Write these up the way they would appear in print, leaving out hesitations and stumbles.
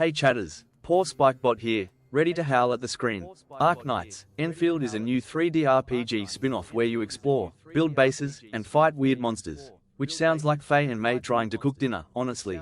Hey chatters, poor Spikebot here, ready to howl at the screen. Ark Knights, Endfield is a new 3D RPG spin-off where you explore, build bases, and fight weird monsters. Which sounds like Faye and May trying to cook dinner, honestly.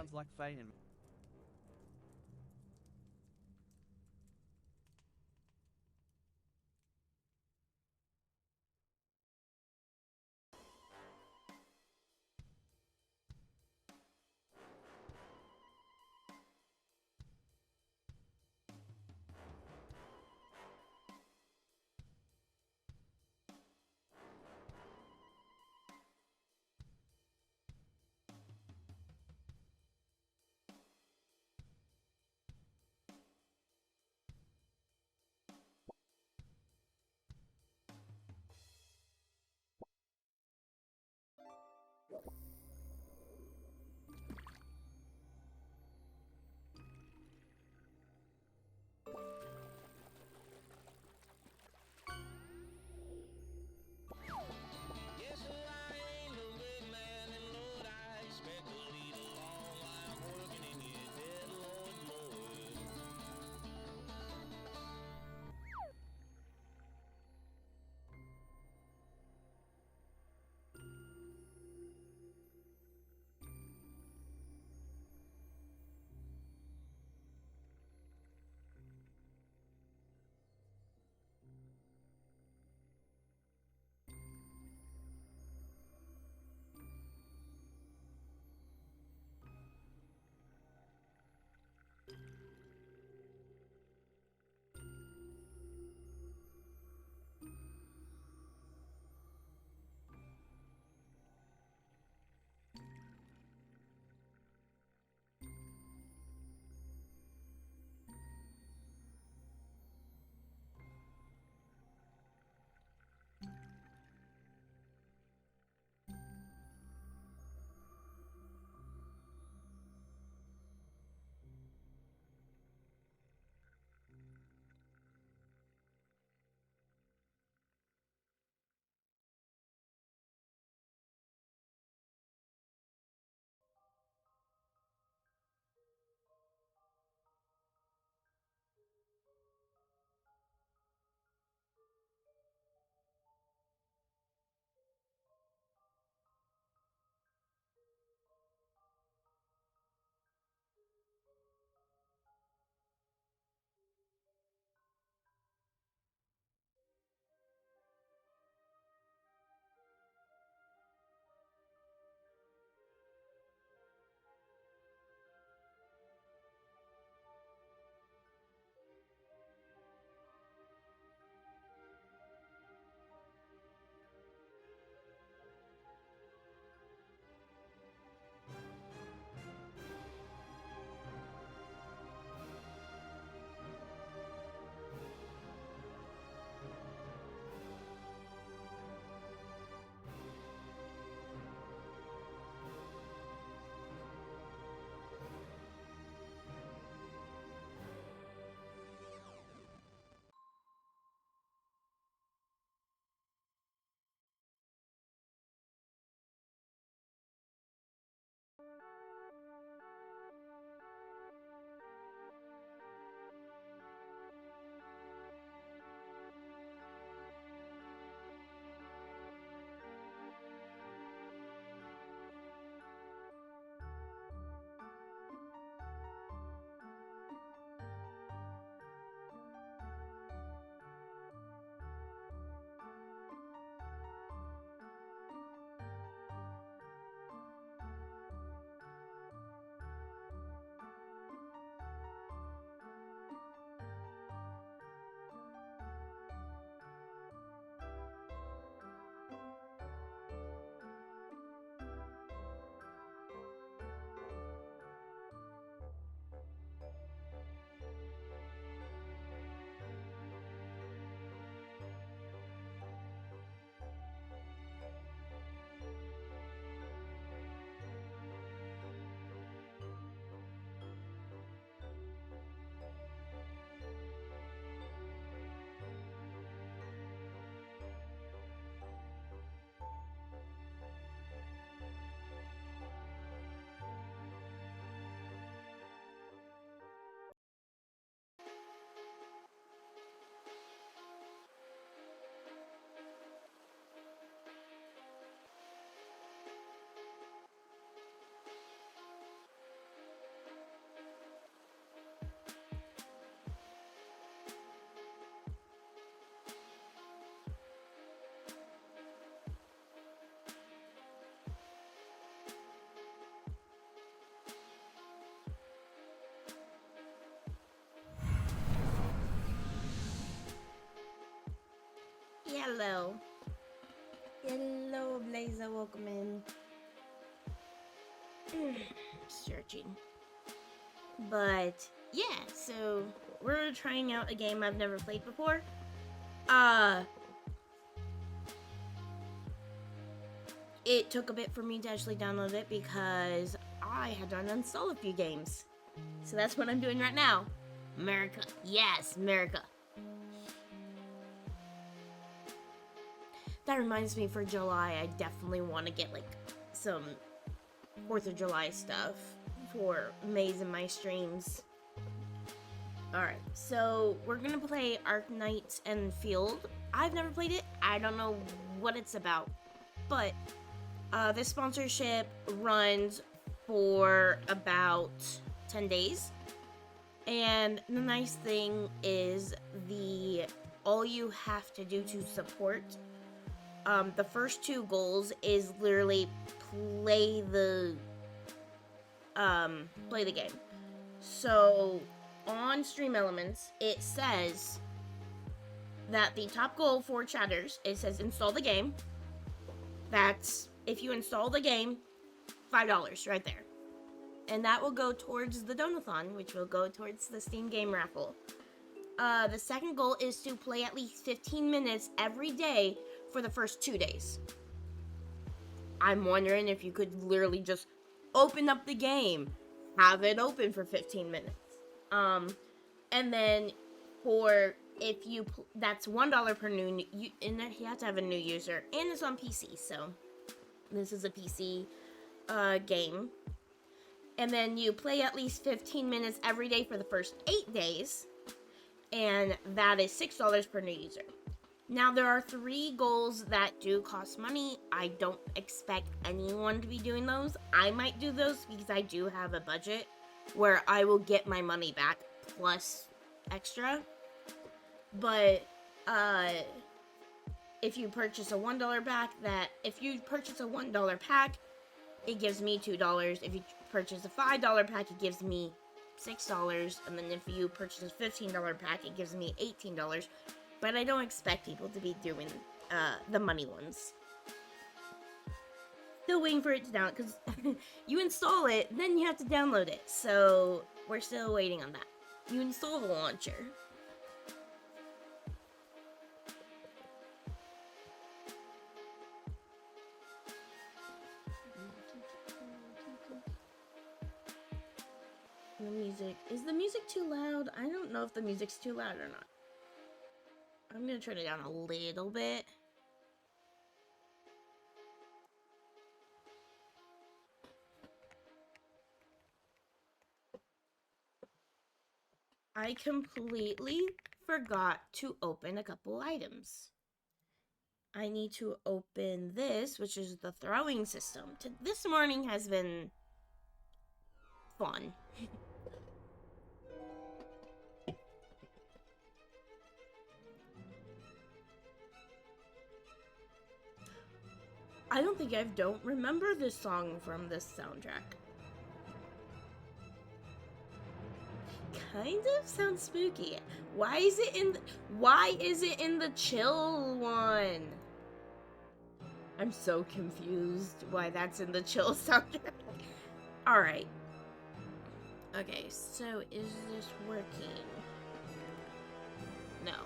hello. Hello, Blazer, welcome in. Searching. But, yeah, so we're trying out a game I've never played before. It took a bit for me to actually download it because I had to uninstall a few games. So that's what I'm doing right now. America. Yes, America. That reminds me, for July, I definitely want to get, like, some 4th of July stuff for Maze in my streams. Alright, so we're gonna play Arknight's Endfield. I've never played it. I don't know what it's about. But this sponsorship runs for about 10 days. And the nice thing is all you have to do to support the first 2 goals is literally play the game. So on Stream Elements, it says that the top goal for chatters, it says install the game. That's, if you install the game, $5 right there. And that will go towards the Donothon, which will go towards the Steam Game Raffle. The second goal is to play at least 15 minutes every day for the first 2 days. I'm wondering if you could literally just open up the game, have it open for 15 minutes. And then that's $1 per new, and you have to have a new user, and it's on PC, so this is a PC game. And then you play at least 15 minutes every day for the first 8 days, and that is $6 per new user. Now, there are 3 goals that do cost money. I don't expect anyone to be doing those. I might do those because I do have a budget where I will get my money back plus extra. But if you purchase a $1 pack, it gives me $2. If you purchase a $5 pack, it gives me $6. And then if you purchase a $15 pack, it gives me $18. But I don't expect people to be doing the money ones. Still waiting for it to download, because you install it, then you have to download it. So we're still waiting on that. You install the launcher. The music. Is the music too loud? I don't know if the music's too loud or not. I'm gonna turn it down a little bit. I completely forgot to open a couple items. I need to open this, which is the throwing system. This morning has been fun. I don't remember this song from this soundtrack. Kind of sounds spooky. Why is it in the chill one? I'm so confused why that's in the chill soundtrack. Alright. Okay, so is this working? No.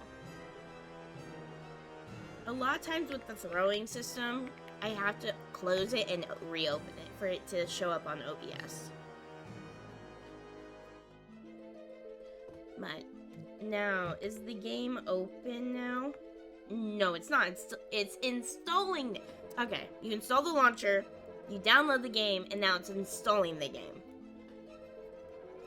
A lot of times with the throwing system, I have to close it and reopen it for it to show up on OBS. But now, is the game open now? No, it's not. It's installing. Okay, you install the launcher, you download the game, and now it's installing the game.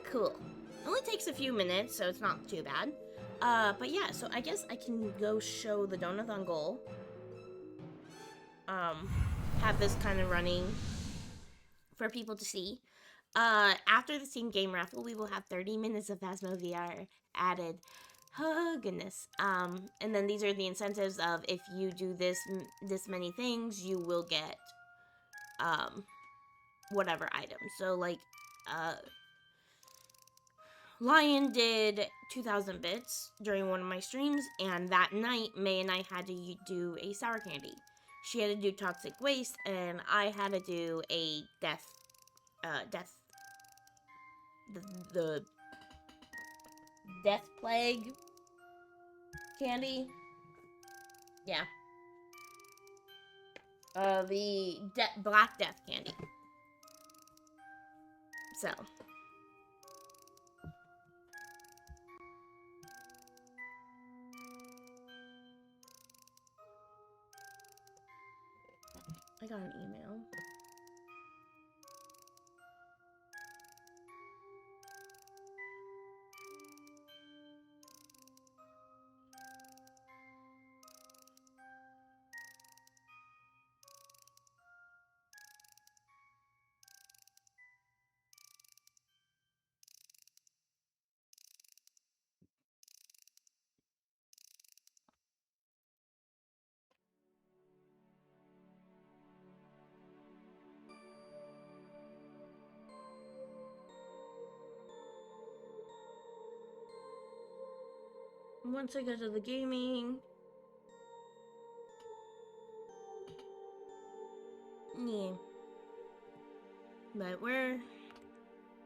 Cool. It only takes a few minutes, so it's not too bad. But yeah, so I guess I can go show the Donothon goal. Have this kind of running for people to see. After the Steam Game Raffle, we will have 30 minutes of Phasmo VR added. Oh, goodness. And then these are the incentives of if you do this many things, you will get, whatever item. So, like, Lion did 2,000 bits during one of my streams, and that night, May and I had to do a sour candy. She had to do toxic waste, and I had to do a death, the death plague candy. Yeah. The black death candy. So. I got an email. Once I get to the gaming. Yeah. But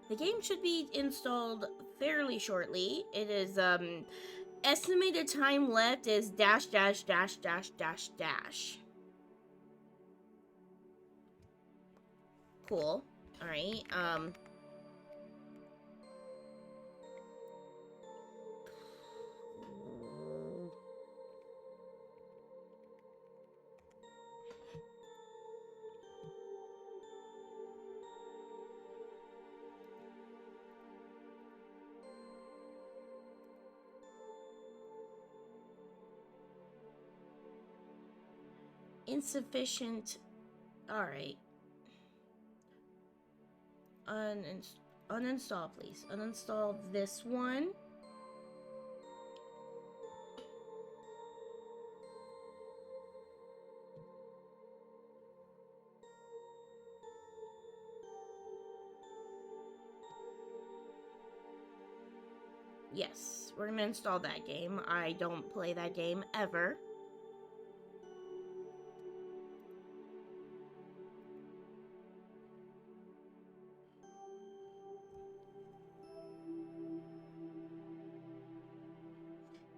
the game should be installed fairly shortly. It is, estimated time left is dash dash dash dash dash dash. Cool. Alright, insufficient. Alright. Uninstall, please. Uninstall this one. Yes, we're gonna install that game. I don't play that game ever.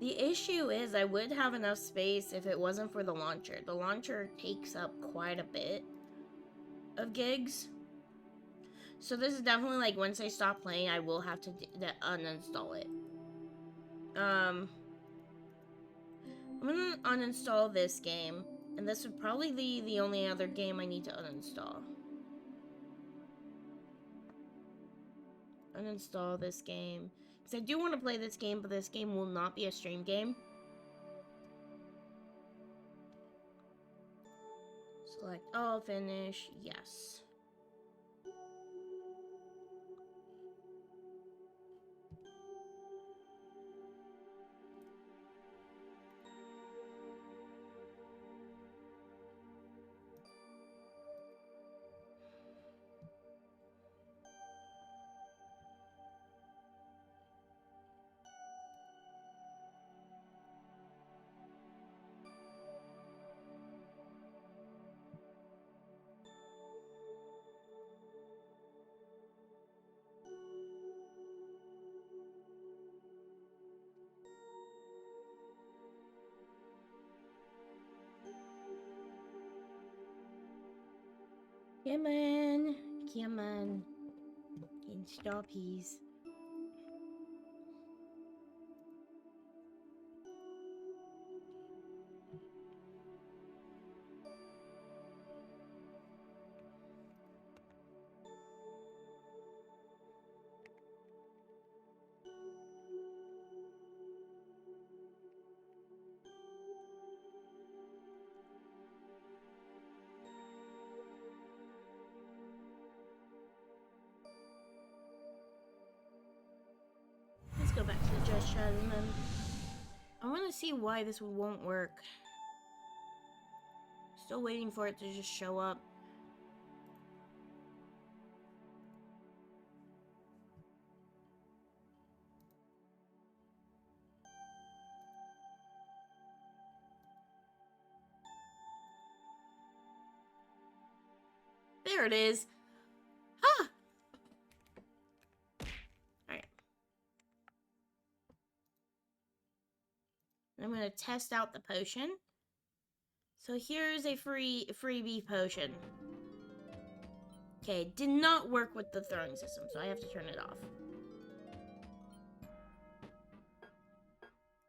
The issue is I would have enough space if it wasn't for the launcher. The launcher takes up quite a bit of gigs. So this is definitely like once I stop playing, I will have to uninstall it. I'm gonna uninstall this game, and this would probably be the only other game I need to uninstall. Uninstall this game. Because I do want to play this game, but this game will not be a stream game. Select all, finish, yes. Come on. Come on. Install, please. Let's go back to the just chat and then I want to see why this won't work. Still waiting for it to just show up. There it is. Ah! Alright. I'm gonna test out the potion. So here's a freebie potion. Okay, did not work with the throwing system, so I have to turn it off.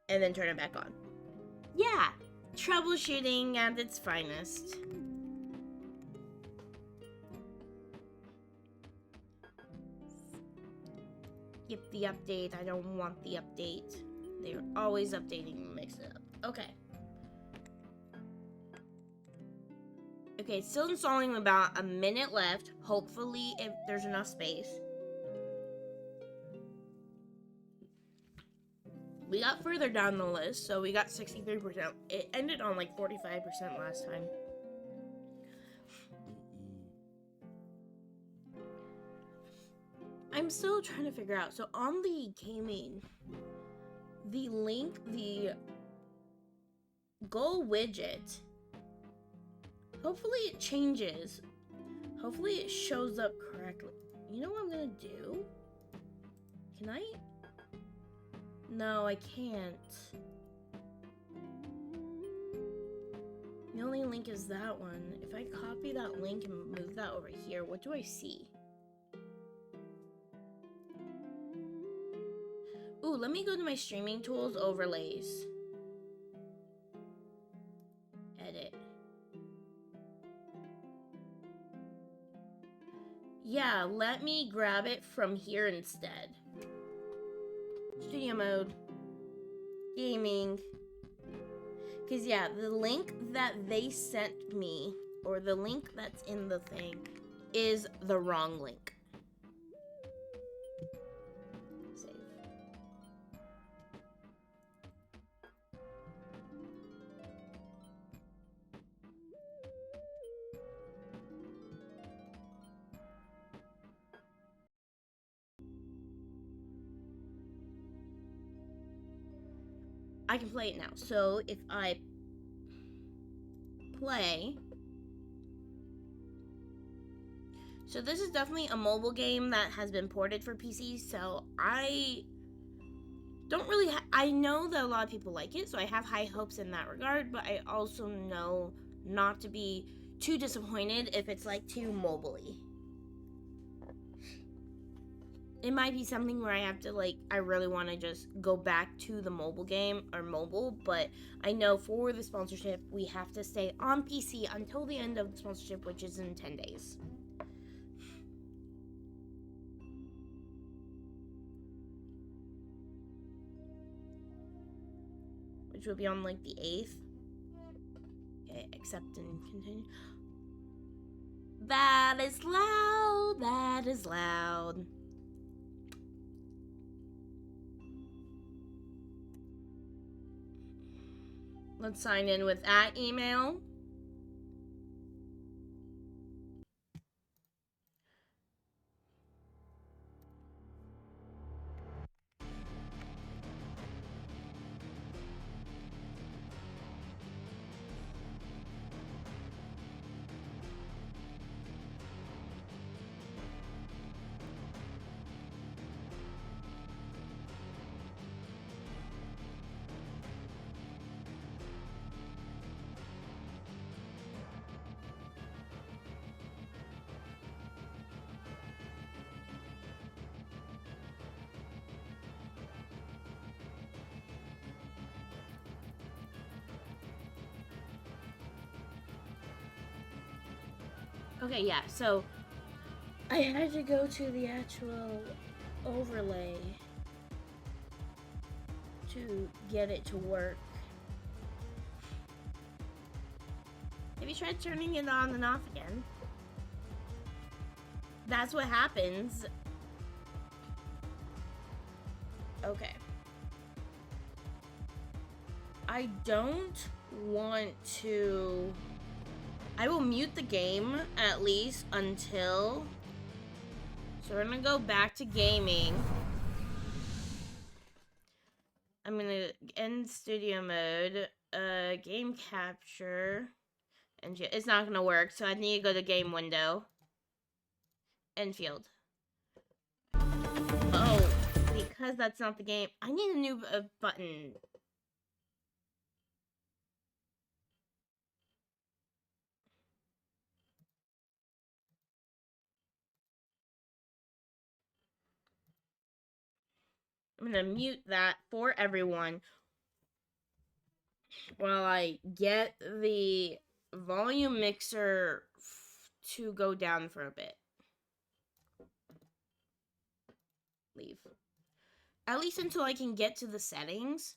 And then turn it back on. Yeah, troubleshooting at its finest. Skip the update. I don't want the update. They're always updating mix it up. Okay. Okay, still installing, about a minute left. Hopefully, if there's enough space. We got further down the list, so we got 63%. It ended on like 45% last time. I'm still trying to figure out. So on the gaming, the link, the goal widget, hopefully it changes. Hopefully it shows up correctly. You know what I'm gonna do? Can I? No, I can't. The only link is that one. If I copy that link and move that over here, what do I see? Ooh, let me go to my streaming tools, overlays. Edit. Yeah, let me grab it from here instead. Studio mode. Gaming. Because, yeah, the link that they sent me, or the link that's in the thing, is the wrong link. Save. I can play it now. So if I play, so this is definitely a mobile game that has been ported for PC, so I don't really I know that a lot of people like it, so I have high hopes in that regard, but I also know not to be too disappointed if it's like too mobile-y. It might be something where I have to, like, I really want to just go back to the mobile game, or mobile, but I know for the sponsorship, we have to stay on PC until the end of the sponsorship, which is in 10 days. Which will be on, like, the 8th. Okay, accept and continue. That is loud, that is loud. Let's sign in with that email. Okay, yeah, so I had to go to the actual overlay to get it to work. Have you tried turning it on and off again? That's what happens. Okay. I don't want to... I will mute the game, at least, until... So we're gonna go back to gaming. I'm gonna end studio mode, game capture, and it's not gonna work, so I need to go to game window. Enfield. Oh, because that's not the game. I need a new button. I'm gonna mute that for everyone while I get the volume mixer to go down for a bit. Leave. At least until I can get to the settings.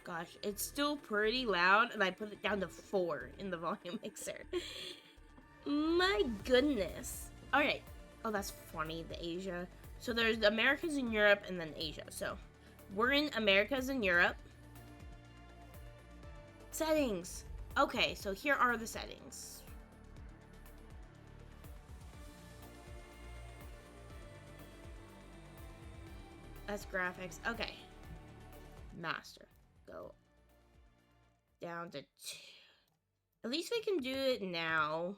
Gosh, it's still pretty loud, and I put it down to 4 in the volume mixer. My goodness. Alright. Oh, that's funny, the Asia. So there's the Americas and Europe, and then Asia. So we're in Americas and Europe. Settings. Okay, so here are the settings. That's graphics. Okay. Master. Go down to 2. At least we can do it now.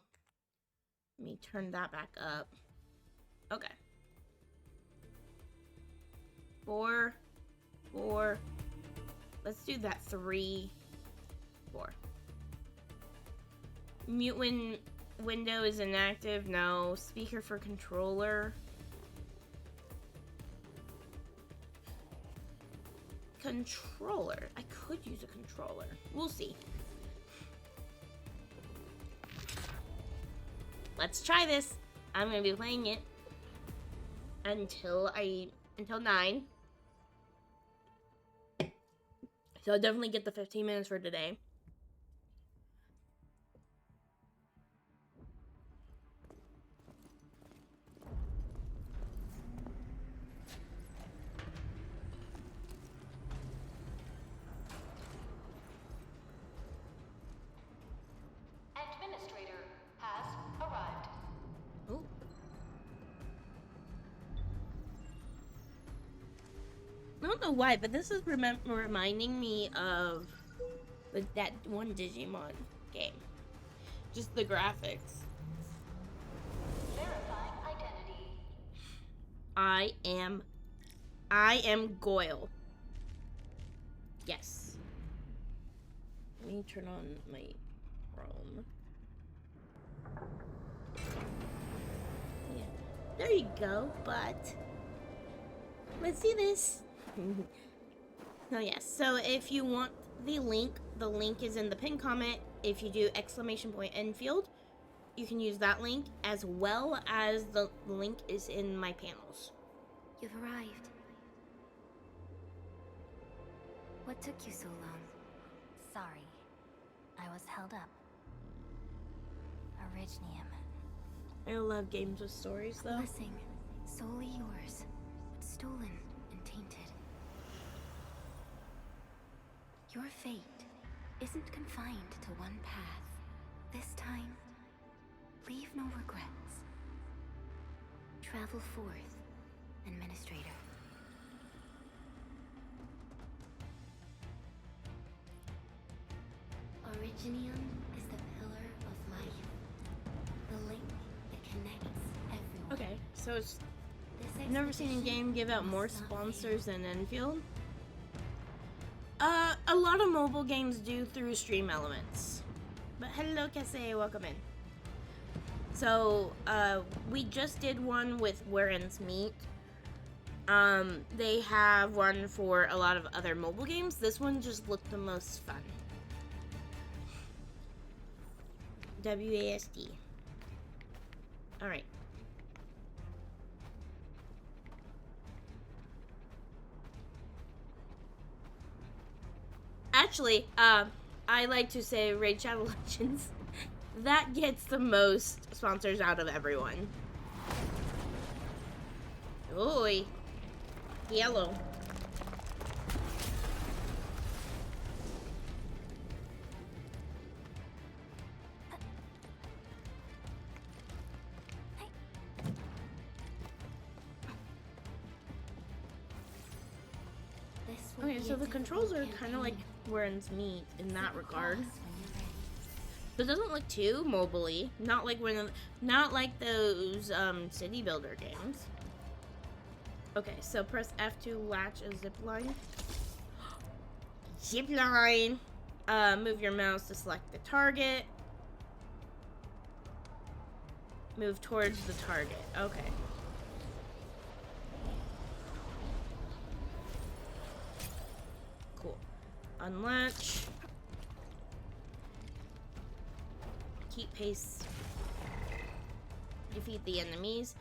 Let me turn that back up. Okay. 4, 4. Let's do that 3, 4. Mute when window is inactive. No. Speaker for controller. Controller. I could use a controller. We'll see. Let's try this. I'm gonna be playing it until 9. So I'll definitely get the 15 minutes for today. Administrator has arrived. Ooh. I don't know why, but this is reminding me of that one Digimon game. Just the graphics. Verifying identity. I am Goyle. Yes. Let me turn on my Chrome. Yeah. There you go, but let's see this. Oh yes, so if you want the link is in the pinned comment. If you do !Enfield, you can use that link, as well as the link is in my panels. You've arrived. What took you so long? Sorry. I was held up. Originium. I love games with stories, A though. blessing. Solely yours. But stolen and tainted. Your fate isn't confined to one path. This time, leave no regrets. Travel forth, Administrator. Originium is the pillar of life. The link that connects everyone. Okay, so it's... This I've never seen a expedition game give out must more not sponsors fail. than Enfield. A lot of mobile games do through Stream Elements. But hello, Kase, welcome in. So, we just did one with Where Ends Meet. They have one for a lot of other mobile games. This one just looked the most fun. WASD. Alright. Actually, I like to say Raid Shadow Legends. That gets the most sponsors out of everyone. Oi. Yellow. This will Okay, be So the controls are kind of like Warren's Meat in that regard. But it doesn't look too mobile-y. Not like not like those city builder games. Okay, so press F to latch a zip line. Zip line. Move your mouse to select the target. Move towards the target. Okay. Cool. Unlatch. Keep pace. Defeat the enemies.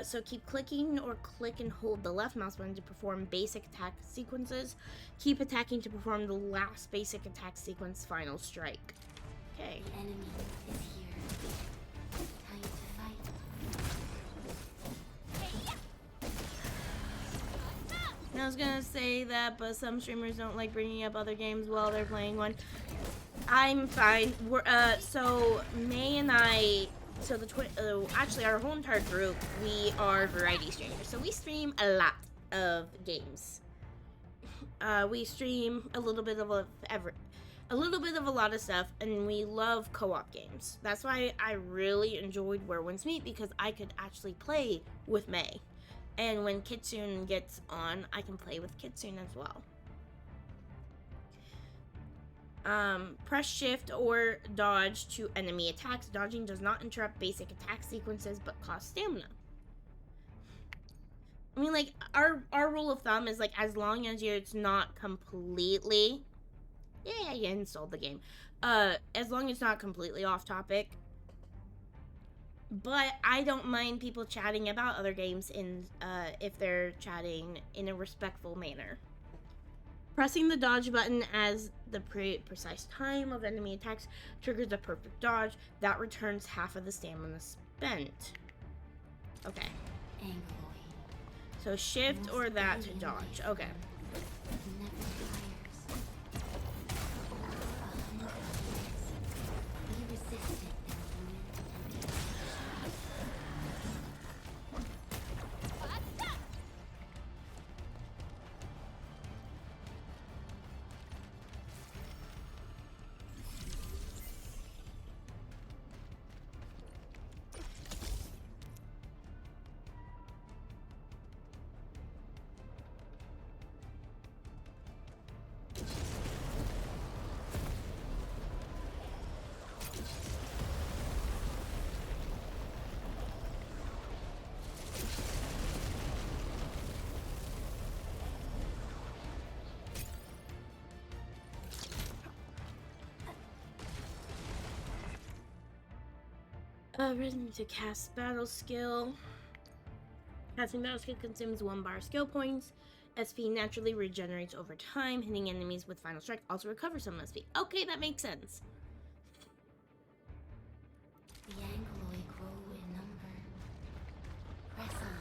So keep clicking or click and hold the left mouse button to perform basic attack sequences. Keep attacking to perform the last basic attack sequence, Final Strike. Okay. The enemy is here. Time to fight. And I was gonna say that, but some streamers don't like bringing up other games while they're playing one. I'm fine. So May and I, so actually our whole entire group, we are variety streamers. So we stream a lot of games. We stream a little bit of a lot of stuff, and we love co-op games. That's why I really enjoyed Where Winds Meet, because I could actually play with May. And when Kitsune gets on, I can play with Kitsune as well. Press shift or dodge to enemy attacks. Dodging does not interrupt basic attack sequences, but costs stamina. I mean, like, our rule of thumb is, like, as long as it's not completely... Yeah, you installed the game. As long as it's not completely off topic. But I don't mind people chatting about other games if they're chatting in a respectful manner. Pressing the dodge button as the precise time of enemy attacks triggers a perfect dodge that returns half of the stamina spent. Okay. So shift or that to dodge. Okay. Ready to cast battle skill. Casting battle skill consumes 1 bar skill points. SP naturally regenerates over time. Hitting enemies with Final Strike also recovers some SP. Okay, that makes sense. The Angloy grow in number. Press on.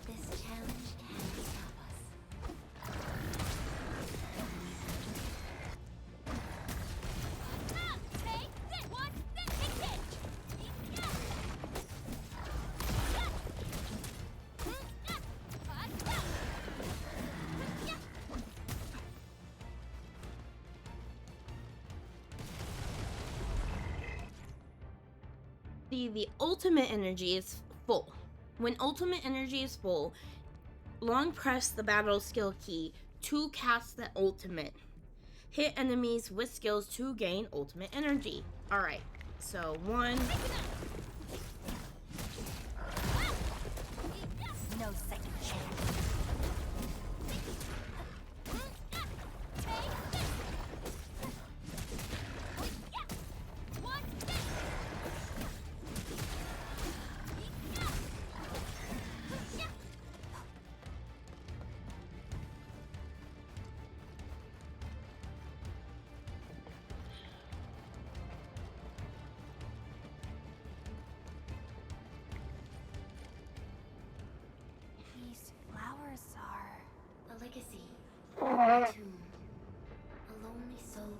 This challenge can't stop us. The ultimate energy is full. When ultimate energy is full, long press the battle skill key to cast the ultimate. Hit enemies with skills to gain ultimate energy. Alright, so 1. No second chance. These flowers are a legacy, a tomb, a lonely soul,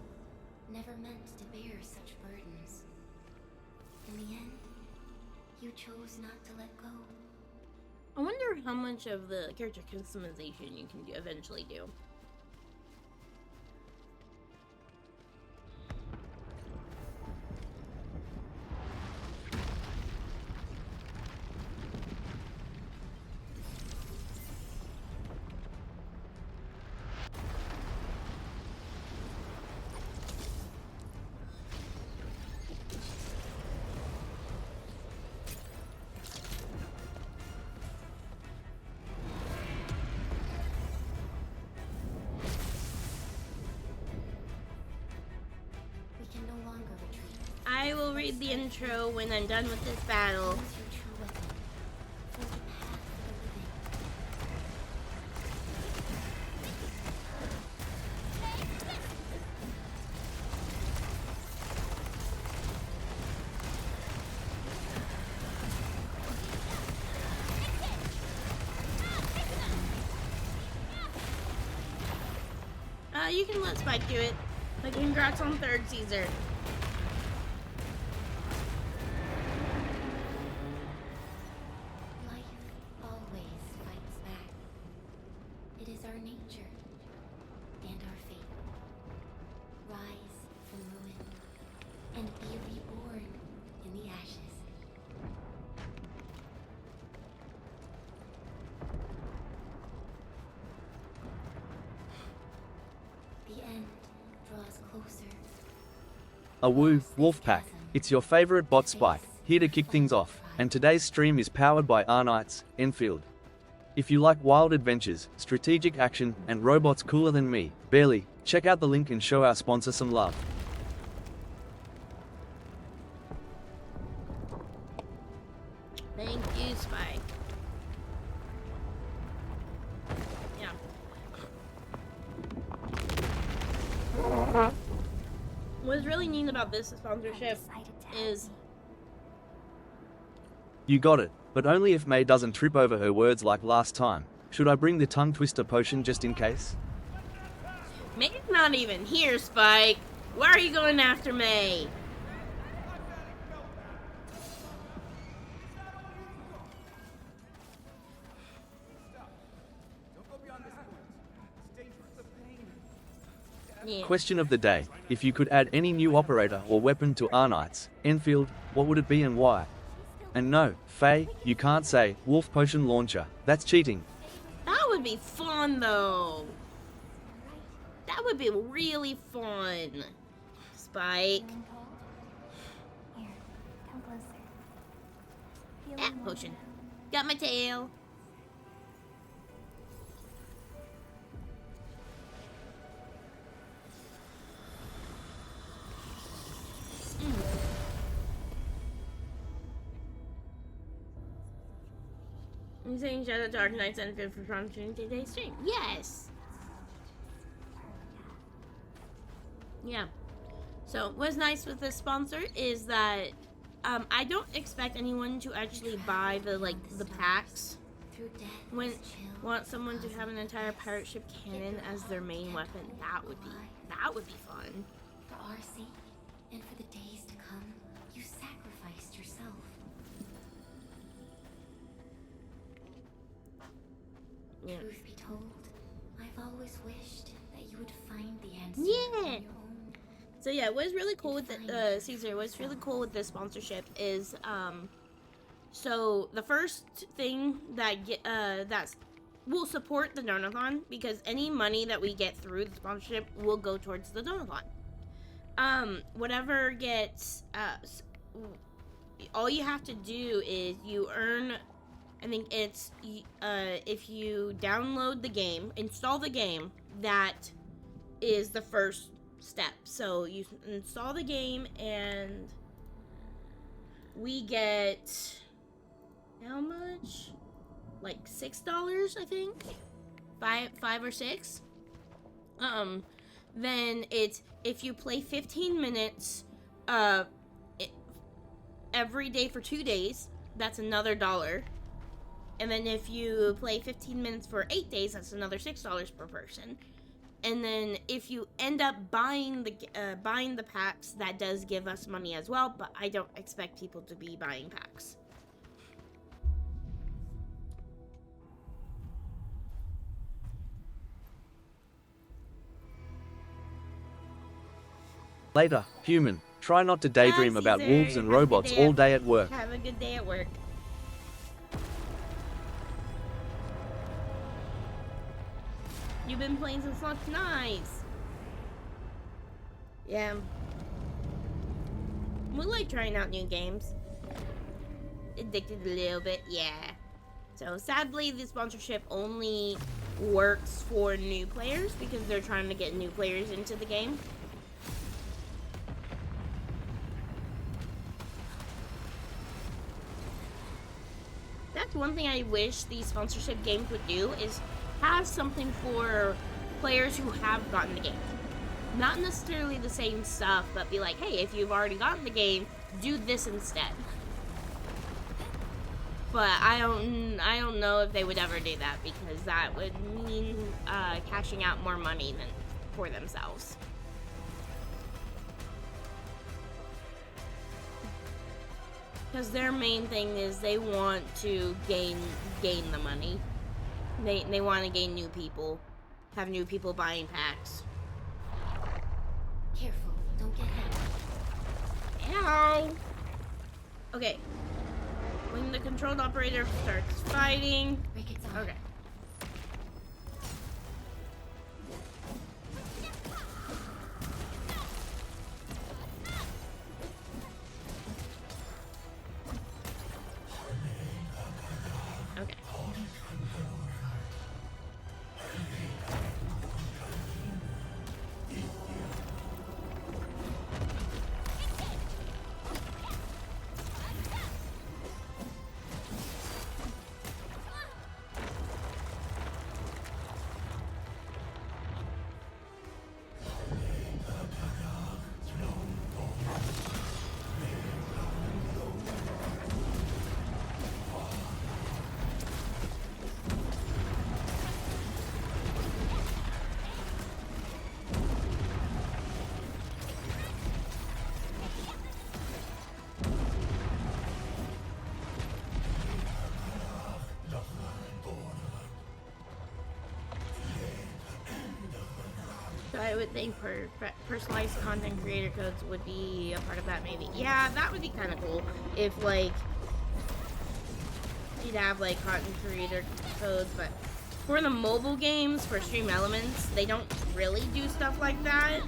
never meant to bear such burdens. In the end, you chose not to let go. I wonder how much of the character customization you can eventually do. read the intro when I'm done with this battle. Use your true weapon. Forge a path for the living. You can let Spike do it. But congrats on third, Caesar. Life always fights back. It is our nature and our fate. Rise from ruin and be reborn in the ashes. The end draws closer. A woo, Wolfpack. It's your favorite bot Spike, here to kick things off, and today's stream is powered by Knights, Enfield. If you like wild adventures, strategic action, and robots cooler than me, barely, check out the link and show our sponsor some love. Thank you, Spike. Yeah. What's really neat about this sponsorship is You got it, but only if May doesn't trip over her words like last time. Should I bring the tongue twister potion just in case? May's not even here, Spike. Why are you going after May? Yeah. Question of the day. If you could add any new operator or weapon to Knights, Enfield, what would it be and why? And no, Faye, you can't say Wolf Potion Launcher. That's cheating. That would be fun, though. That would be really fun. Spike. Feeling cold? Here, come closer. Feeling Ah, warm potion. now? Got my tail. I'm saying shout out to Dark Knights and Fit for sponsoring today's stream. Yes. Yeah. So what's nice with this sponsor is that I don't expect anyone to actually buy the packs. Through death, When chill, want someone to have an entire pirate ship cannon as their main weapon, that would be fun. for our sake and for the days to come, you sacrificed yourself. Yeah. Truth be told, I've always wished that you would find the answer Yeah. on your own. So yeah, what's really cool with Caesar, what's really cool with this sponsorship is so the first thing that will support the Donothon, because any money that we get through the sponsorship will go towards the Donothon. Whatever gets all you have to do is you earn, I think it's if you download the game, install the game, that is the first step. So you install the game and we get how much? Like $6, I think. Five or $6. Then it's if you play 15 minutes every day for 2 days, that's another $1. And then if you play 15 minutes for 8 days, that's another $6 per person. And then if you end up buying the packs, that does give us money as well, but I don't expect people to be buying packs. Later, human. Try not to daydream Bye, about Caesar. wolves and Have a good robots day all day at work. Have a good day at work. You've been playing since last night. Yeah. We like trying out new games. Addicted a little bit, yeah. So sadly, the sponsorship only works for new players because they're trying to get new players into the game. fact, one thing I wish these sponsorship games would do is have something for players who have gotten the game. Not necessarily the same stuff, but be like, hey, if you've already gotten the game, do this instead. But I don't know if they would ever do that, because that would mean cashing out more money than for themselves. Because their main thing is they want to gain the money. They want to gain new people, have new people buying packs. Careful, don't get hit. Ow! Okay. When the controlled operator starts fighting. Break its arm. Okay. Okay. So I would think personalized content creator codes would be a part of that, maybe. Yeah, that would be kind of cool if, like, you'd have, like, content creator codes, but for the mobile games, for Stream Elements, they don't really do stuff like that.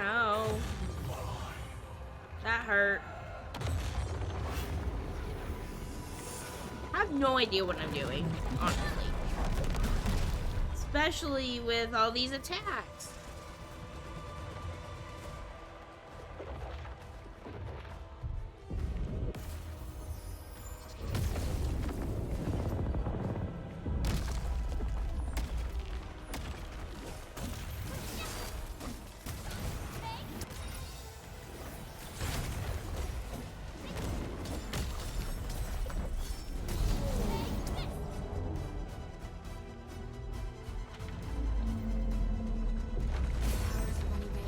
Ow. That hurt. I have no idea what I'm doing, honestly. Especially with all these attacks.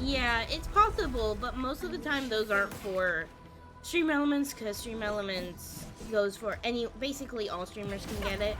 Yeah, it's possible, but most of the time those aren't for Stream Elements, because Stream Elements goes for basically all streamers can get it.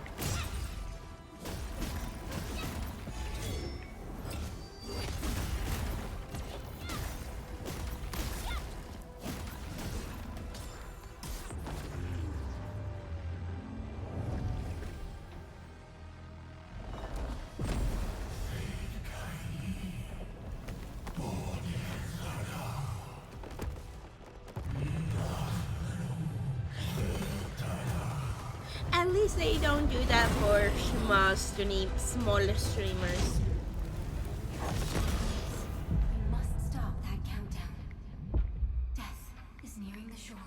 At least they don't do that for smaller streamers. We must stop that countdown. Death is nearing the shore.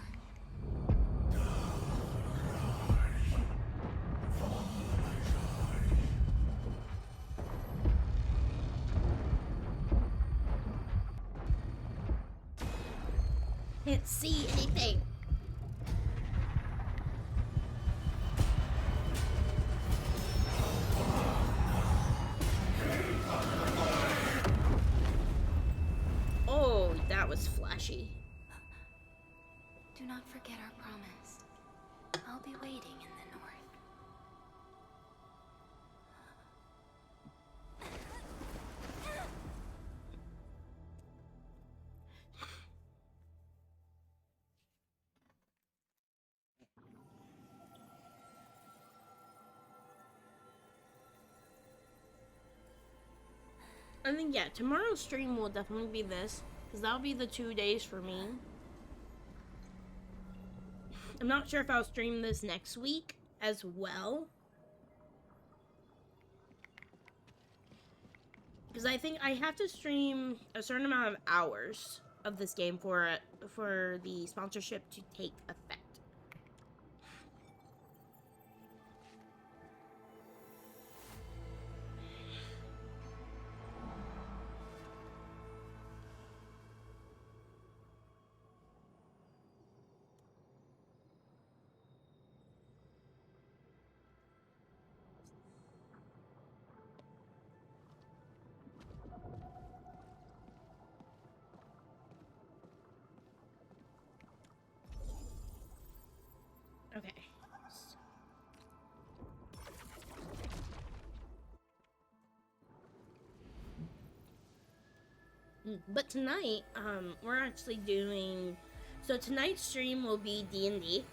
Can't see anything. Oh, that was flashy. Do not forget our promise. I'll be waiting in the north. I think, yeah, tomorrow's stream will definitely be this, because that'll be the 2 days for me. I'm not sure if I'll stream this next week as well. Because I think I have to stream a certain amount of hours of this game for the sponsorship to take effect. Okay. But tonight, we're actually doing. So tonight's stream will be D&D,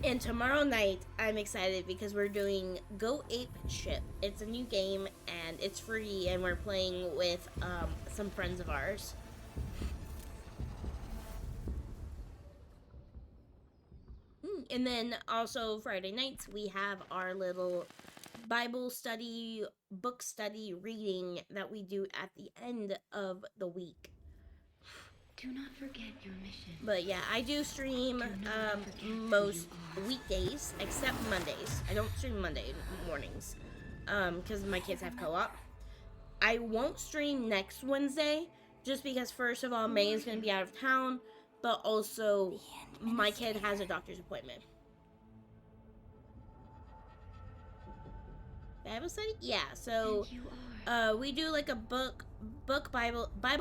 and tomorrow night I'm excited because we're doing Go Ape Ship. It's a new game and it's free, and we're playing with some friends of ours. And then also Friday nights we have our little Bible study, book study reading that we do at the end of the week. Do not forget your mission. But yeah, I do stream most weekdays except Mondays. I don't stream Monday mornings because my kids have co-op. I won't stream next Wednesday just because first of all May is going to be out of town, but also my kid has a doctor's appointment. Bible study? Yeah, so we do like a Bible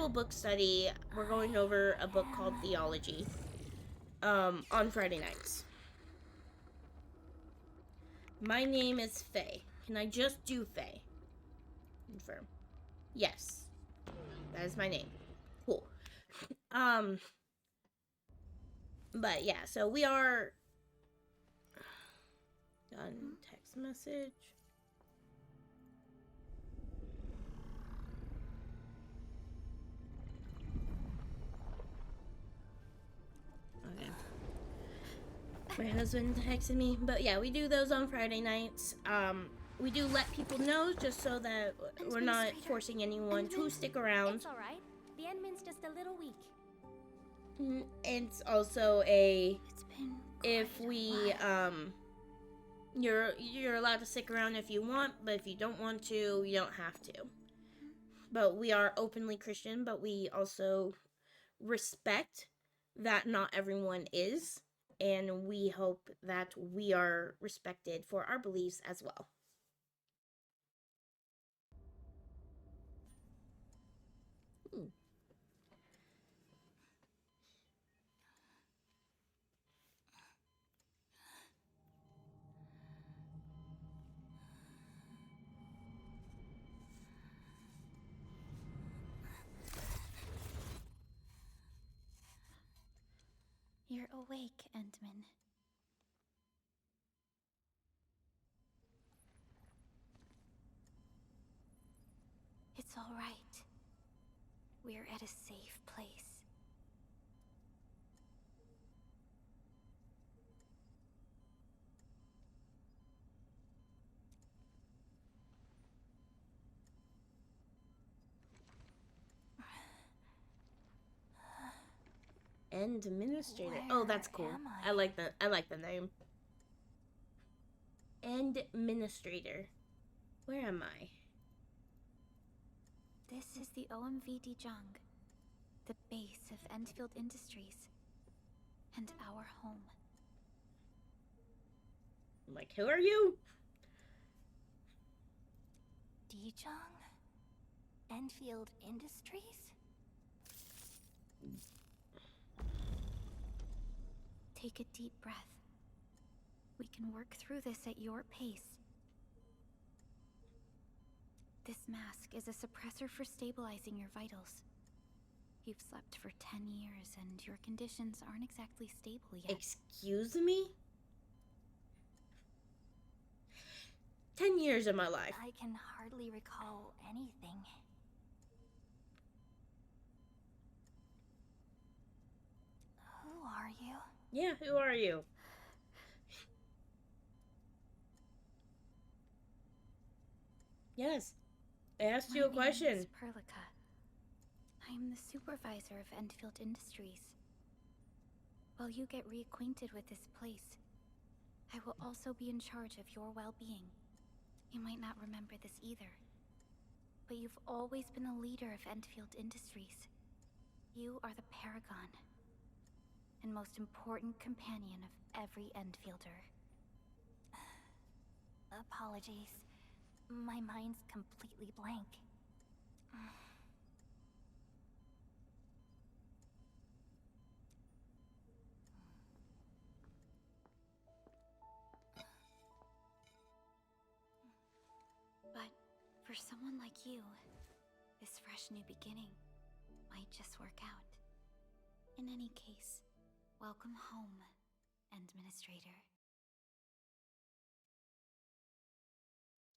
book study. We're going over a book called Theology on Friday nights. My name is Faye. Can I just do Faye? Confirm. Yes. That is my name. Cool. But yeah, so we are on text message. Okay. My husband texted me, but yeah, we do those on Friday nights. We do let people know just so that we're not forcing anyone to stick around. It's alright. The Endman's just a little weak. It's also a It's been if we you're allowed to stick around if you want, but if you don't want to, you don't have to. But we are openly Christian, but we also respect that not everyone is, and we hope that we are respected for our beliefs as well. You're awake, Endman. It's all right. We're at a safe place. End administrator. Where Oh, that's cool. am I like the name. End administrator. Where am I? This is the OMVD Jung, the base of Endfield Industries, and our home. I'm like, who are you? Dijong? Enfield Industries? Take a deep breath. We can work through this at your pace. This mask is a suppressor for stabilizing your vitals. You've slept for 10 years and your conditions aren't exactly stable yet. Excuse me? 10 years of my life. I can hardly recall anything. Who are you? Yeah, who are you? Yes. I asked you a My question. name is Perlica. I am the supervisor of Endfield Industries. While you get reacquainted with this place, I will also be in charge of your well-being. You might not remember this either, but you've always been the leader of Endfield Industries. You are the paragon and most important companion of every Endfielder. Apologies. My mind's completely blank. But for someone like you, this fresh new beginning might just work out. In any case, welcome home, Administrator.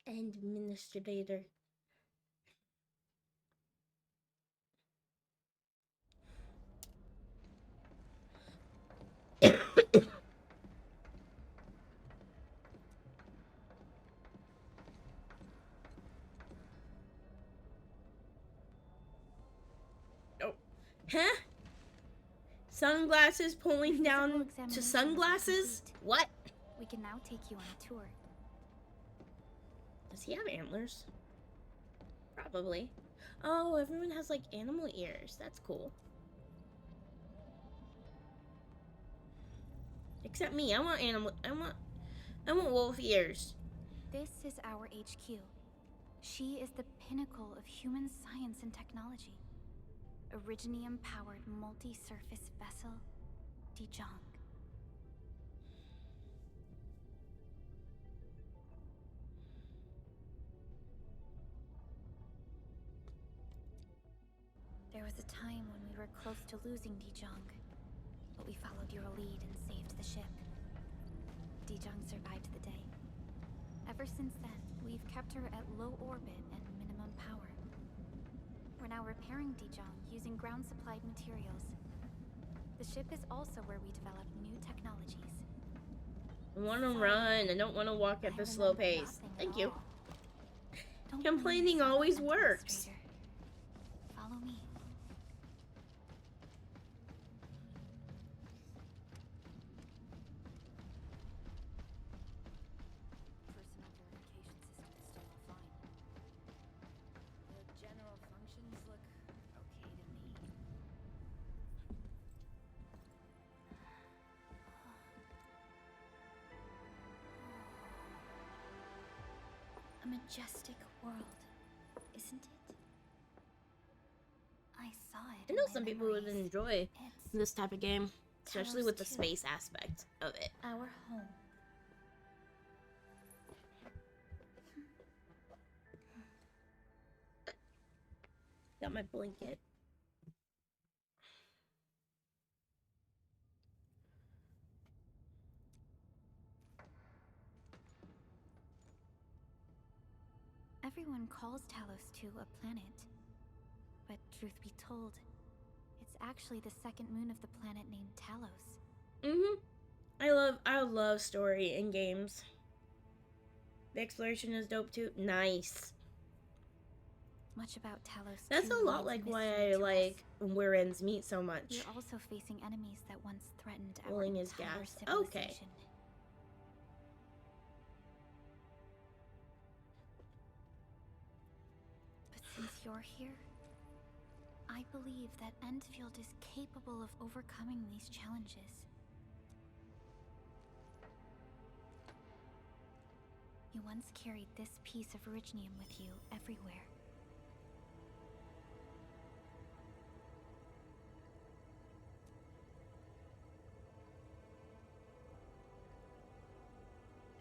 Administrator. Oh. Huh? Sunglasses pulling down to sunglasses? What? We can now take you on a tour. Does he have antlers? Probably. Oh, everyone has like animal ears. That's cool. Except me. I want wolf ears. This is our HQ. She is the pinnacle of human science and technology. Originium-powered multi-surface vessel, Dijong. There was a time when we were close to losing Dijong, but we followed your lead and saved the ship. Dijong survived the day. Ever since then, we've kept her at low orbit and minimum power. We're now repairing Dijong using ground-supplied materials. The ship is also where we develop new technologies. I want to run. I don't want to walk at the slow pace. Thank you. Complaining always works. Follow me. Personal verification system is still offline. The general functions look okay to me. A majestic world, isn't it? I saw it. I know some people would enjoy It's this type of game, especially with the Talos too. space aspect of it. our home. Got my blanket. Everyone calls Talos 2 a planet. But truth be told, it's actually the second moon of the planet named Talos. I love story in games. The exploration is dope too. Nice. Much about Talos 2 That's a lot remains like a why mystery I to like us. Where Ends Meet so much. We're also facing enemies that once threatened our Pulling his entire gas. civilization. Okay. But since you're here, I believe that Endfield is capable of overcoming these challenges. You once carried this piece of Originium with you everywhere.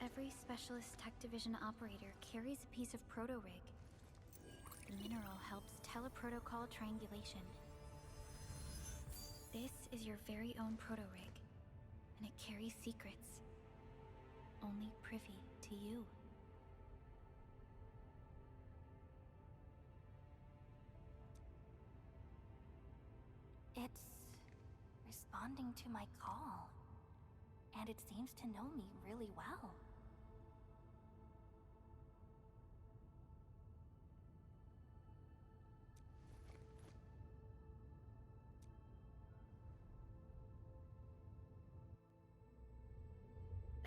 Every Specialist Tech Division operator carries a piece of proto-rig. The mineral helps teleprotocol triangulation. This is your very own proto-rig, and it carries secrets. Only privy to you. It's responding to my call. and it seems to know me really well.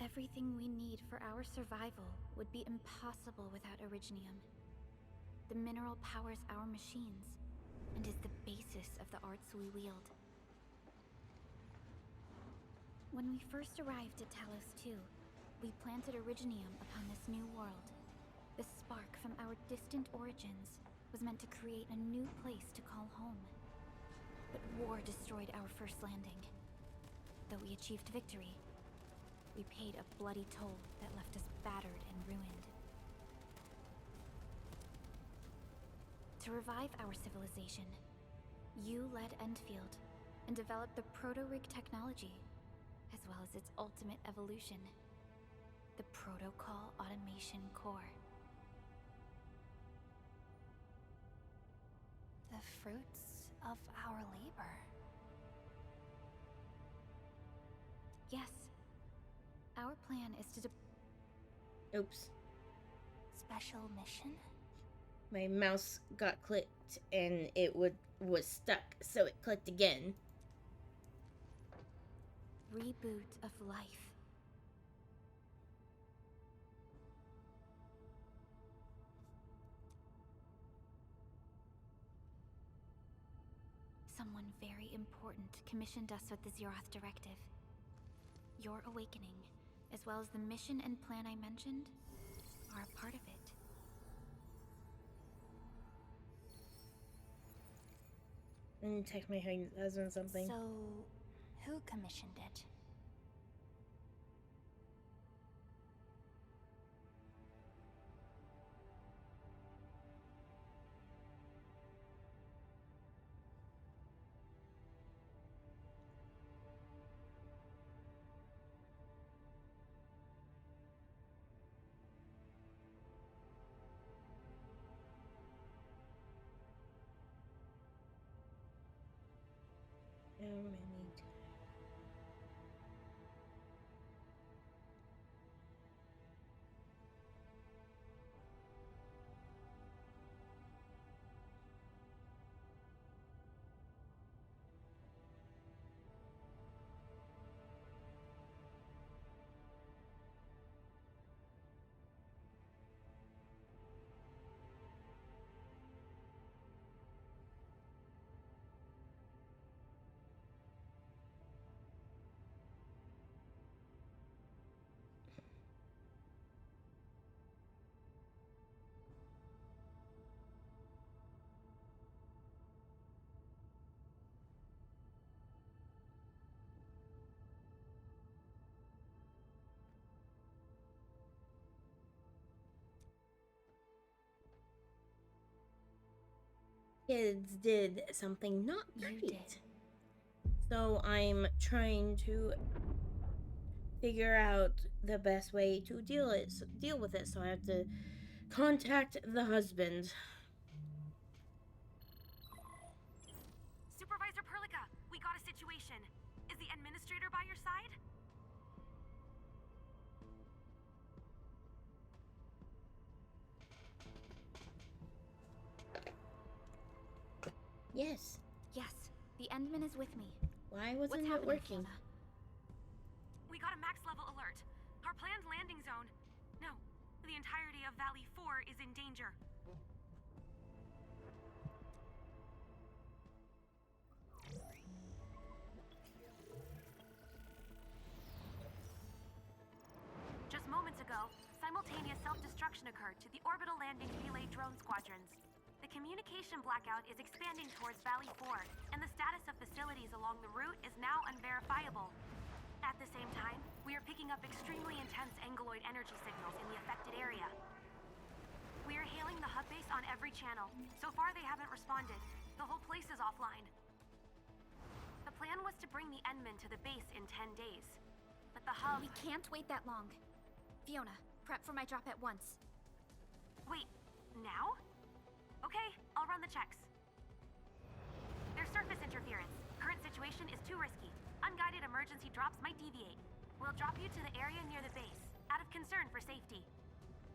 Everything we need for our survival would be impossible without Originium. The mineral powers our machines, and is the basis of the arts we wield. When we first arrived at Talos 2, we planted Originium upon this new world. The spark from our distant origins was meant to create a new place to call home. But war destroyed our first landing. Though we achieved victory, we paid a bloody toll that left us battered and ruined. To revive our civilization, you led Endfield and developed the proto-rig technology, as well as its ultimate evolution, the Protocol Automation Core. The fruits of our labor. Yes. Our plan is to Oops. Special mission? My mouse got clicked and it was stuck, so it clicked again. Reboot of life. Someone very important commissioned us with the Zeroth Directive. Your awakening, as well as the mission and plan I mentioned, are a part of it. And text my husband something. So, who commissioned it? How many times? Kids did something not You right. did. So I'm trying to figure out the best way to deal with it. So I have to contact the husband. Supervisor Perlica, we got a situation. Is the administrator by your side? Yes. Yes, the Endman is with me. Why What's wasn't it happening, working? Fiona? We got a max level alert. Our planned landing zone. No, the entirety of Valley 4 is in danger. Just moments ago, simultaneous self-destruction occurred to the orbital landing relay drone squadrons. The communication blackout is expanding towards Valley 4, and the status of facilities along the route is now unverifiable. At the same time, we are picking up extremely intense angeloid energy signals in the affected area. We are hailing the hub base on every channel. So far, they haven't responded. The whole place is offline. The plan was to bring the Endman to the base in 10 days. But the hub... We can't wait that long. Fiona, prep for my drop at once. Wait, now? Okay, I'll run the checks. There's surface interference. Current situation is too risky. Unguided emergency drops might deviate. We'll drop you to the area near the base, out of concern for safety.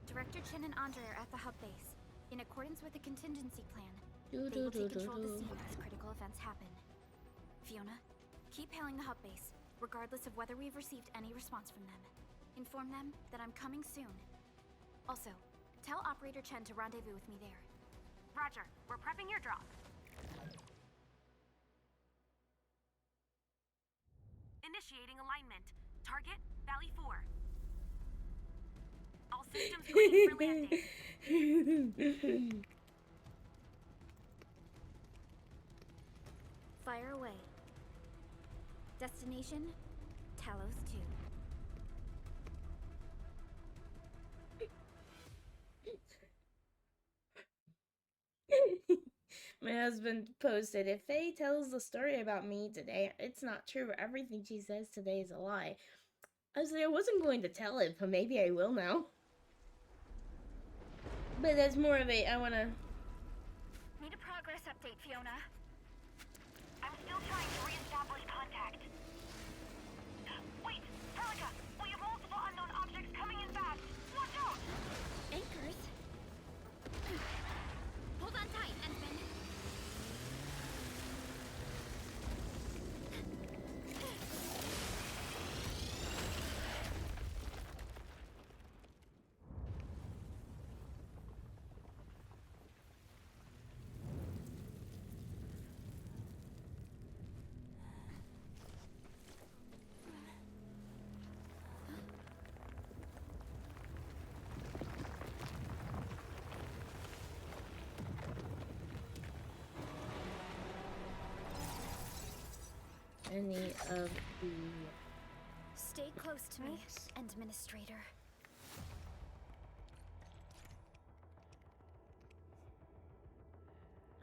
Director Chen and Andre are at the hub base. In accordance with the contingency plan, Do, they will do, take do, control of the do. scene as critical events happen. Fiona, keep hailing the hub base, regardless of whether we've received any response from them. Inform them that I'm coming soon. Also, tell Operator Chen to rendezvous with me there. Roger, we're prepping your drop. Initiating alignment. Target, Valley 4. All systems green for landing. Fire away. Destination, Talos 2. My husband posted, if Faye tells the story about me today, it's not true. Everything she says today is a lie. I was like, I wasn't going to tell it, but maybe I will now. But that's more of a, I want to... Need a progress update, Fiona. I'm still trying to re-establish contact. Wait, Pelica! We have multiple unknown objects coming in fast! Watch out! Anchors? Hold on tight, Endman. Any of the... Stay close to me, Thanks. Administrator.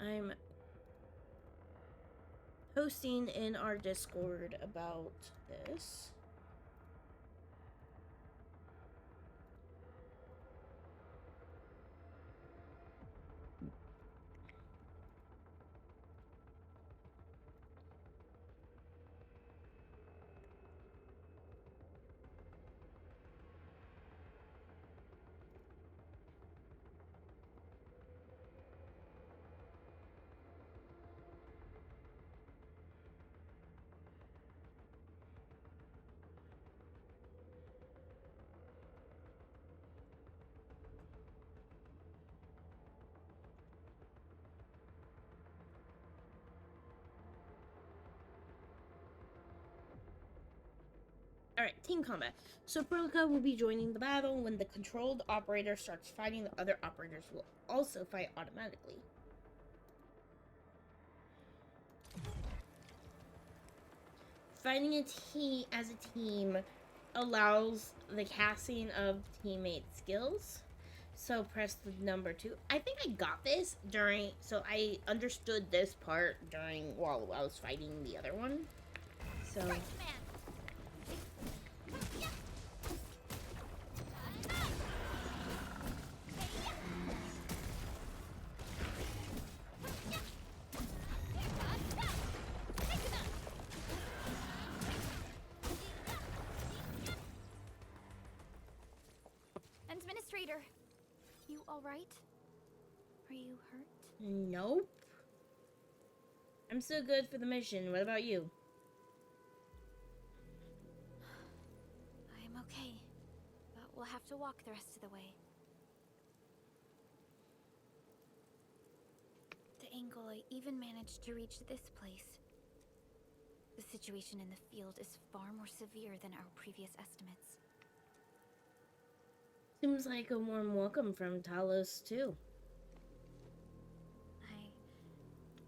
I'm posting in our Discord about this. Alright, team combat. So Perlica will be joining the battle. When the controlled operator starts fighting, the other operators will also fight automatically. Fighting as a team allows the casting of teammate skills. So press the number 2. I think I got this during, so I understood this part while I was fighting the other one. So... Administrator, you alright? Are you hurt? Nope. I'm still good for the mission. What about you? I'm okay, but we'll have to walk the rest of the way. The angle I even managed to reach this place. The situation in the field is far more severe than our previous estimates. Seems like a warm welcome from Talos, too. I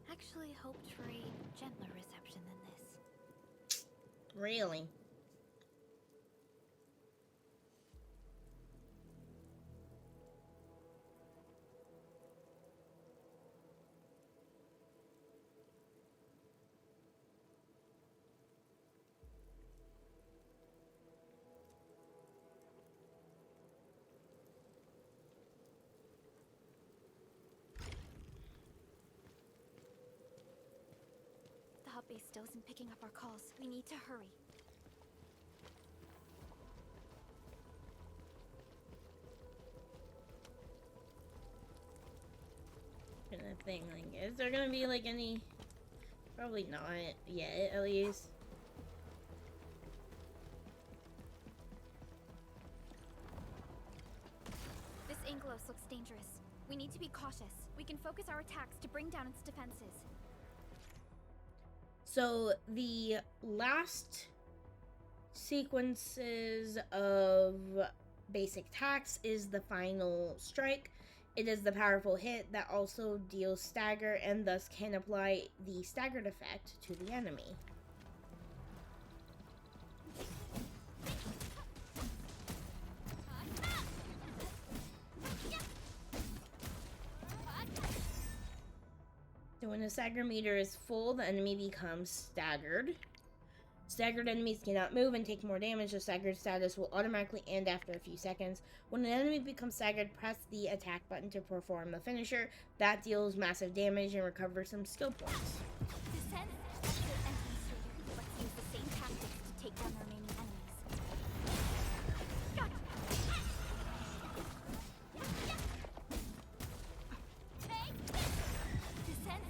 actually hoped for a gentler reception than this. Really? The hub base still isn't picking up our calls. We need to hurry. kind of thing. Like, is there gonna be like any? Probably not yet, at least. This Angelos looks dangerous. We need to be cautious. We can focus our attacks to bring down its defenses. So the last sequences of basic attacks is the final strike. It is the powerful hit that also deals stagger and thus can apply the staggered effect to the enemy. So when the stagger meter is full, the enemy becomes staggered. Staggered enemies cannot move and take more damage. The staggered status will automatically end after a few seconds. When an enemy becomes staggered, press the attack button to perform the finisher. That deals massive damage and recovers some skill points. Descend. Administrator. Let's use the same tactics to take down the remaining enemies. Gotcha. Descend.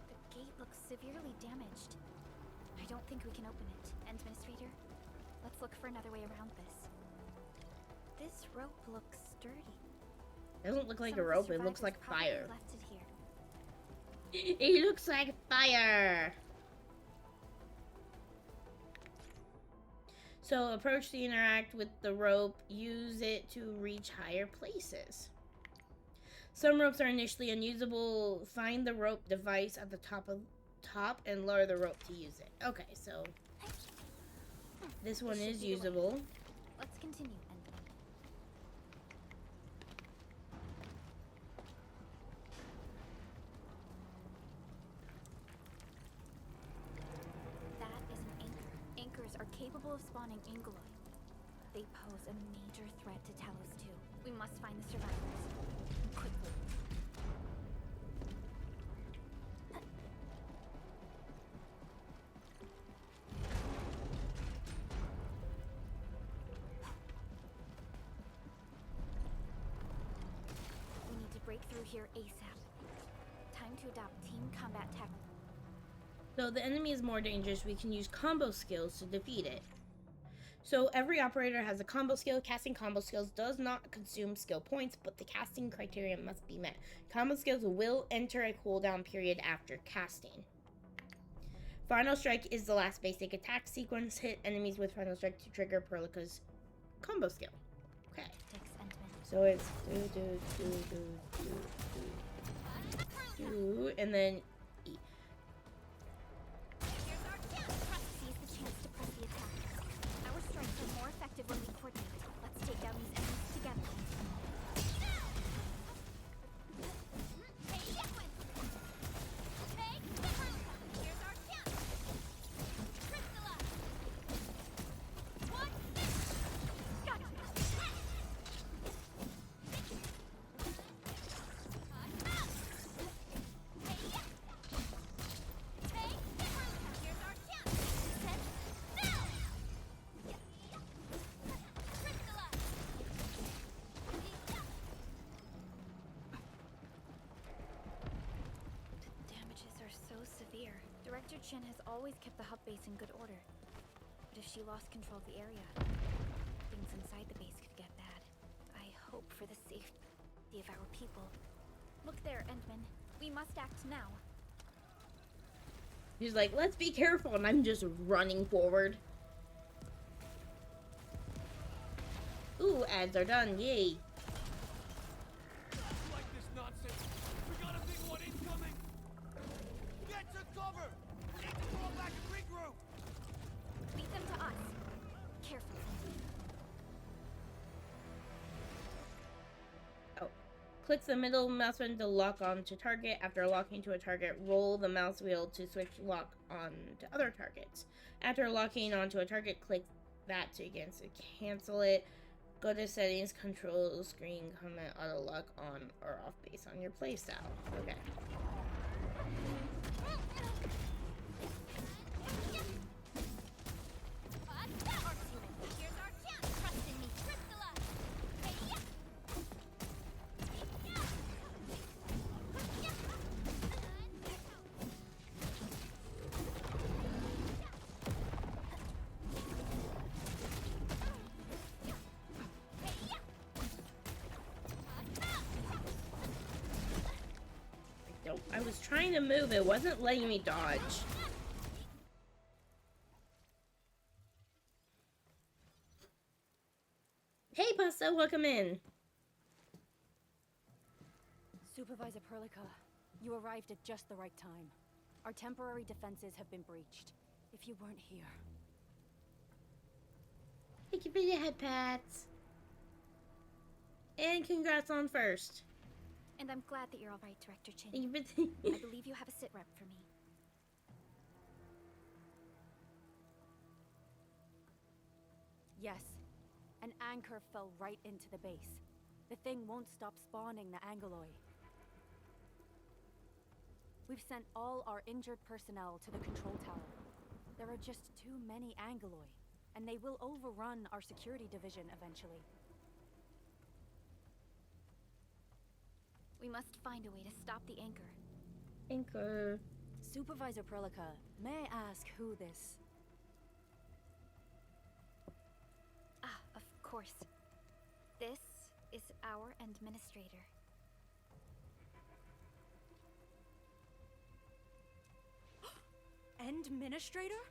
The gate looks severely damaged. I don't think we can open it. Administrator, let's look for another way around this. This rope looks sturdy. Doesn't look like Some a of the rope, it looks survivors like probably fire. left it here. It looks like fire! So approach to interact with the rope, use it to reach higher places. Some ropes are initially unusable. Find the rope device at the top and lower the rope to use it. Okay, so this one is usable. Let's continue, Endman. That is an anchor. Anchors are capable of spawning Angeloi. They pose a major threat to Talos too. We must find the survivors. Quickly. We need to break through here ASAP. Time to adopt team combat tactics. Though the enemy is more dangerous, we can use combo skills to defeat it. So every operator has a combo skill. Casting combo skills does not consume skill points, but the casting criteria must be met. Combo skills will enter a cooldown period after casting. Final Strike is the last basic attack sequence. Hit enemies with Final Strike to trigger Perlica's combo skill. Okay. Tactics, Endman. So it's do, and then E. Seize the chance to press the attack. Our strikes are more effective when we coordinate. Let's take down these enemies together. Director Chen has always kept the hub base in good order. But if she lost control of the area, things inside the base could get bad. I hope for the safety of our people. Look there, Endman. We must act now. He's like, let's be careful, and I'm just running forward. Ooh, ads are done, yay. Like this nonsense. We got a big one incoming. Get to cover. We need to fall back and regroup. Lead them to us. Carefully. Oh. Click the middle mouse button to lock on to target. After locking to a target, roll the mouse wheel to switch lock on to other targets. After locking onto a target, click that to again to cancel it. Go to settings, control screen, comment auto lock on or off based on your playstyle. Okay. Here's our chance. Trust in me, Crystalla. Hey, I was trying to move, it wasn't letting me dodge. Hey, Pasta, welcome in. Supervisor Perlica, you arrived at just the right time. Our temporary defenses have been breached. If you weren't here... Thank you for your head pats. And congrats on first. And I'm glad that you're all right, Director Chin. Thank you for I believe you have a sit rep for me. Yes. An anchor fell right into the base. The thing won't stop spawning the Angoloi. We've sent all our injured personnel to the control tower. There are just too many Angoloi, and they will overrun our security division eventually. We must find a way to stop the anchor. Anchor. Supervisor Perlica, may I ask who this... Ah, of course. This is our administrator. Administrator?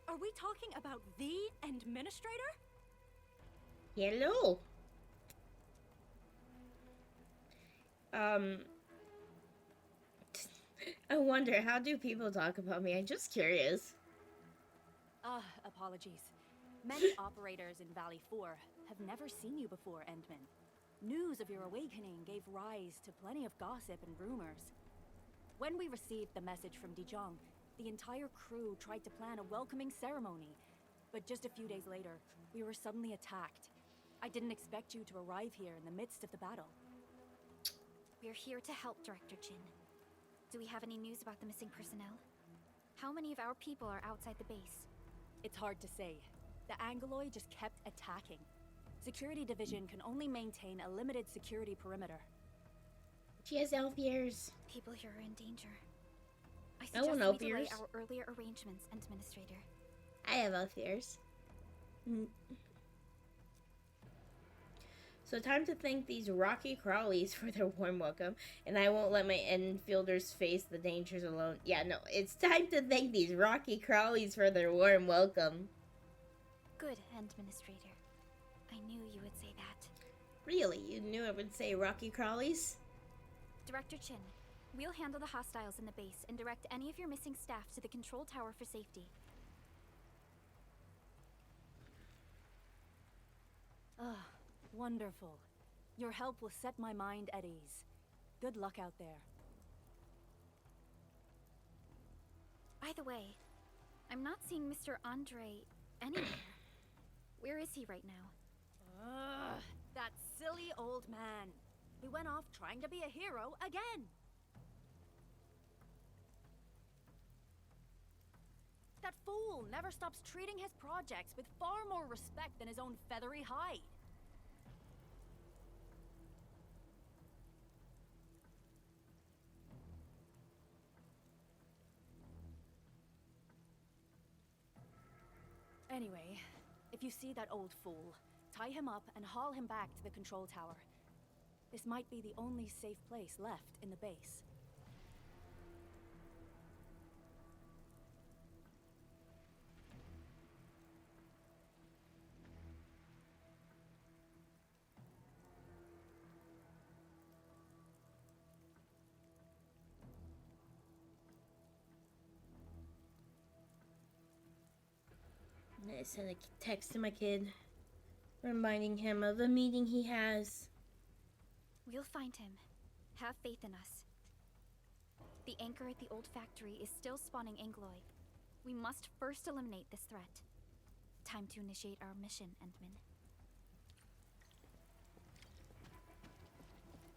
Are we talking about the Administrator? Hello. I wonder, how do people talk about me? I'm just curious. Apologies. Many operators in Valley 4 have never seen you before, Endman. News of your awakening gave rise to plenty of gossip and rumors. When we received the message from Dijon, the entire crew tried to plan a welcoming ceremony. But just a few days later, we were suddenly attacked. I didn't expect you to arrive here in the midst of the battle. We're here to help, Director Chin. Do we have any news about the missing personnel? How many of our people are outside the base? It's hard to say. The Angoloi just kept attacking. Security Division can only maintain a limited security perimeter. She has elf ears. People here are in danger. I I want suggest elf we delay ears. our earlier arrangements, Administrator. I have elf ears. So time to thank these rocky crawlies for their warm welcome, and I won't let my infielders face the dangers alone. Yeah, no, it's time to thank these rocky crawlies for their warm welcome. Good, Administrator. I knew you would say that. Really? You knew I would say rocky crawlies? Director Chin, we'll handle the hostiles in the base and direct any of your missing staff to the control tower for safety. Ah, wonderful. Your help will set my mind at ease. Good luck out there. By the way, I'm not seeing Mr. Andre anywhere. Where is he right now? Ugh, that silly old man. He went off trying to be a hero again. That fool never stops treating his projects with far more respect than his own feathery hide. Anyway, if you see that old fool, tie him up and haul him back to the control tower. This might be the only safe place left in the base. I sent a text to my kid, reminding him of a meeting he has. We'll find him. Have faith in us. The anchor at the old factory is still spawning Angoloi. We must first eliminate this threat. Time to initiate our mission, Endman.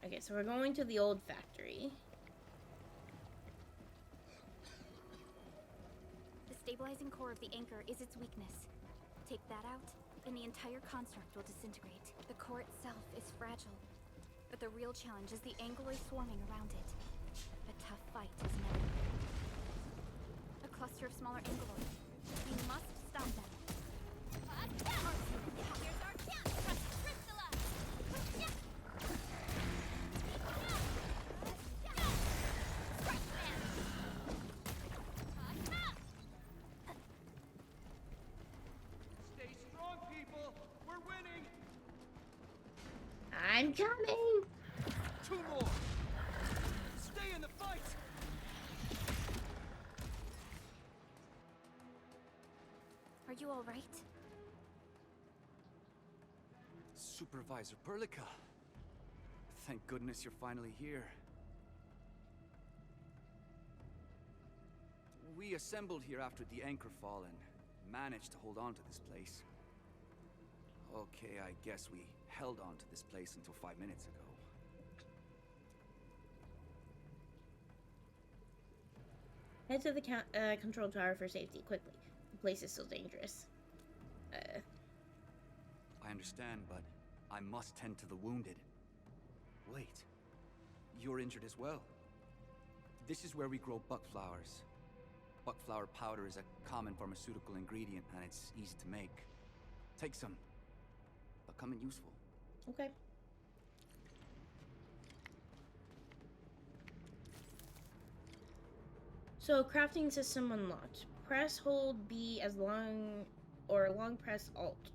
Okay, so we're going to the old factory. stabilizing core of the anchor is its weakness. Take that out, and the entire construct will disintegrate. The core itself is fragile, but the real challenge is the angular swarming around it. A tough fight is never. A cluster of smaller anguloids. We must stop them. Here's our chance! Priscilla! Stay strong, people! We're winning! I'm coming! 2 more! Stay in the fight! Are you all right? Supervisor Perlica. Thank goodness you're finally here. We assembled here after the anchor fall and managed to hold on to this place. Okay, I guess we held on to this place until 5 minutes ago. Head to the control tower for safety, quickly. The place is still dangerous. I understand, but I must tend to the wounded. Wait, you're injured as well. This is where we grow buckflowers. Buckflower powder is a common pharmaceutical ingredient, and it's easy to make. Take some. They'll come in useful. Okay. So, crafting system unlocked. Press hold B as long, or long press Alt.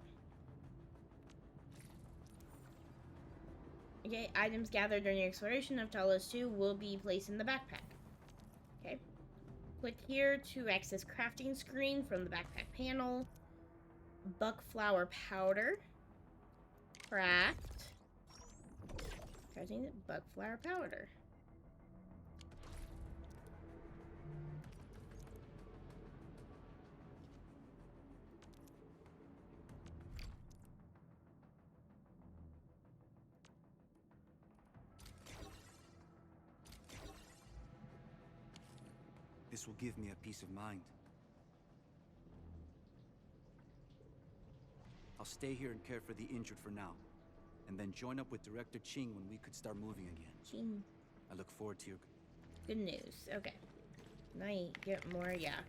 Okay, items gathered during your exploration of Talos 2 will be placed in the backpack. Okay. Click here to access crafting screen from the backpack panel. Buckflower powder. Craft. Crafting buckflower powder. This will give me a peace of mind. I'll stay here and care for the injured for now, and then join up with Director Ching when we could start moving again. Ching. I look forward to your... Good news. Okay. Now you get more, yeah.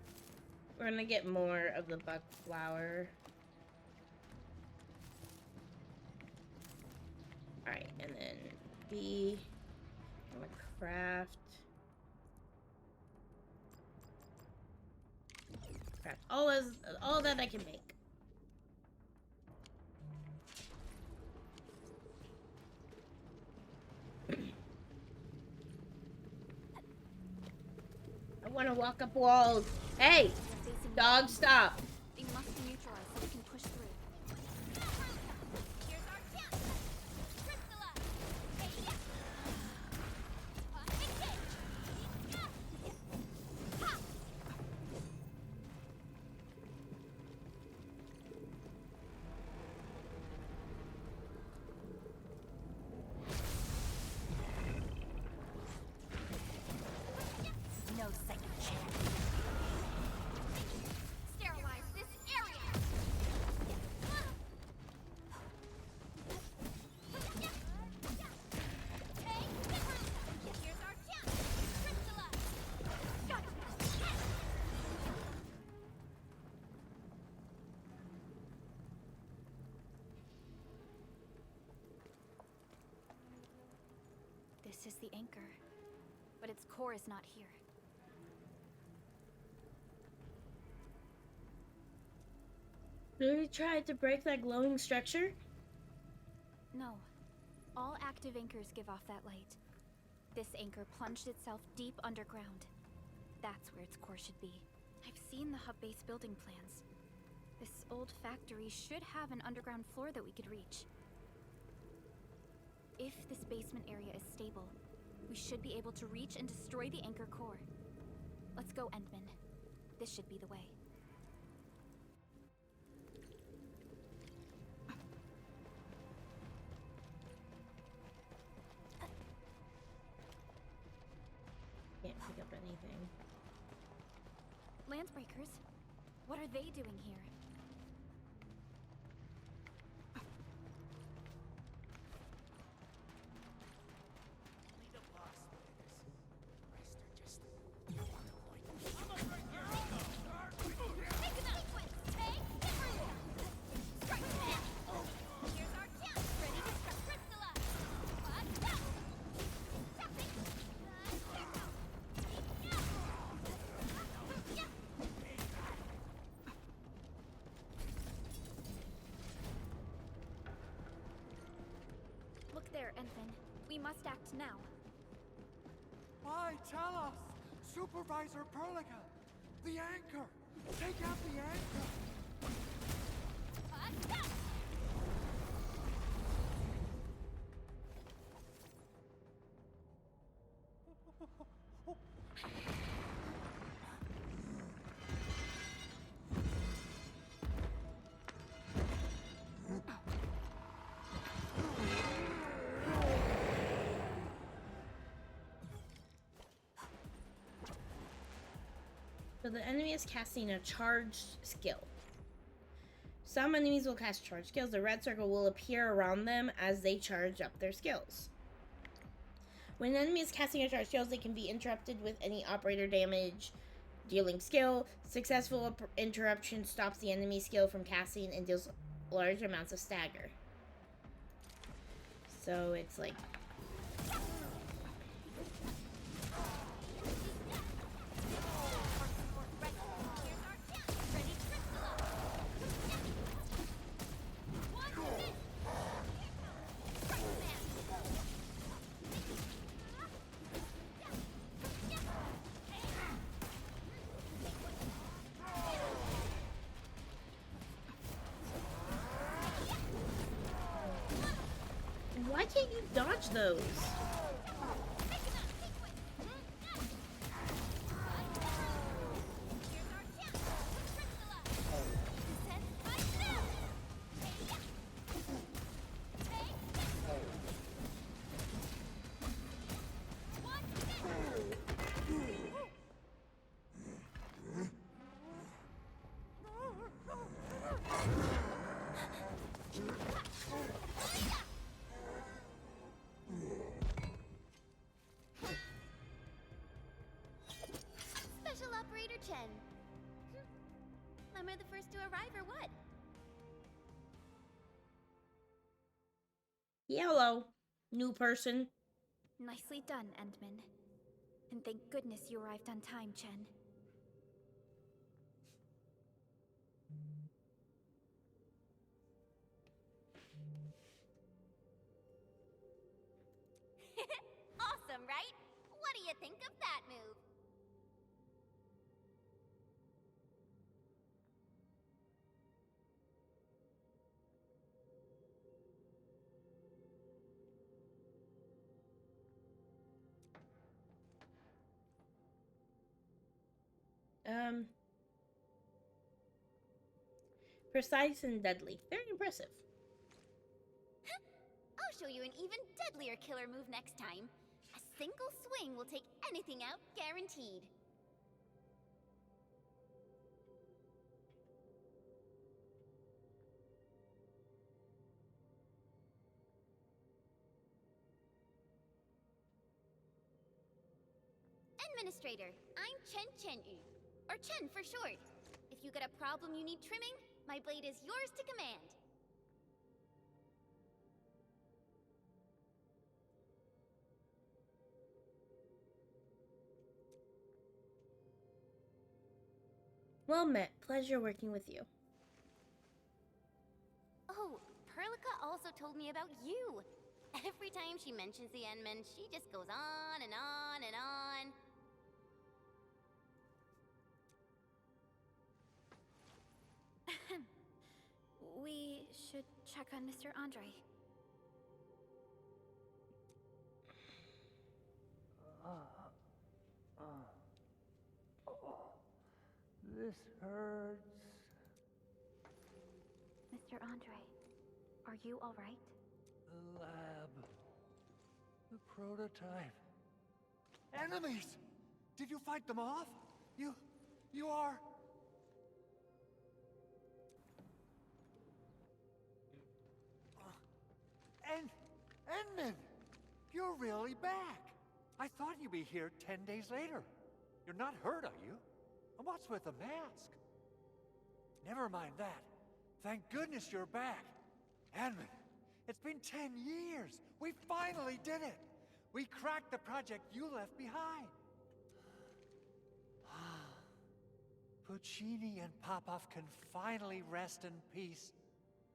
We're gonna get more of the buckflower. Alright, and then B. I'm gonna craft. Craft all that I can make. I want to walk up walls. Hey, dog, stop. They must be neutralized so we can push through. Here's our chance! Priscilla! Hey, yeah! Engage! Ha! No second chance. Sterilize this area! Here's our chance! Priscilla! Got it! This is the anchor, but its core is not here. Did we try to break that glowing structure? No. All active anchors give off that light. This anchor plunged itself deep underground. That's where its core should be. I've seen the hub base building plans. This old factory should have an underground floor that we could reach. If this basement area is stable, we should be able to reach and destroy the anchor core. Let's go, Endman. This should be the way. Can't pick up anything. Landbreakers, What are they doing here? Look there, Enfin. We must act now. Why, tell us! Supervisor Perlica! The anchor! Take out the anchor! So the enemy is casting a charged skill. Some enemies will cast charged skills. The red circle will appear around them as they charge up their skills. When an enemy is casting a charged skill, they can be interrupted with any operator damage dealing skill. Successful interruption stops the enemy skill from casting and deals large amounts of stagger. So it's like... Why can't you dodge those? Special Operator Chen. Am I the first to arrive or what? Hello, new person. Nicely done, Endman. And thank goodness you arrived on time, Chen. Awesome, right? What do you think of that move? Precise and deadly. Very impressive. I'll show you an even deadlier killer move next time. A single swing will take anything out, guaranteed. Administrator, I'm Chen Chen-Yu, or Chen for short. If you got a problem you need trimming, my blade is yours to command. Well met. Pleasure working with you. Oh, Perlica also told me about you. Every time she mentions the Endman, she just goes on and on and on. We should check on Mr. Andre. This hurts. Mr. Andre, are you all right? The lab. The prototype. Enemies! Did you fight them off? You are... Edmund! You're really back! I thought you'd be here 10 days later. You're not hurt, are you? And what's with the mask? Never mind that. Thank goodness you're back. Edmund, it's been 10 years. We finally did it. We cracked the project you left behind. Puccini and Popov can finally rest in peace.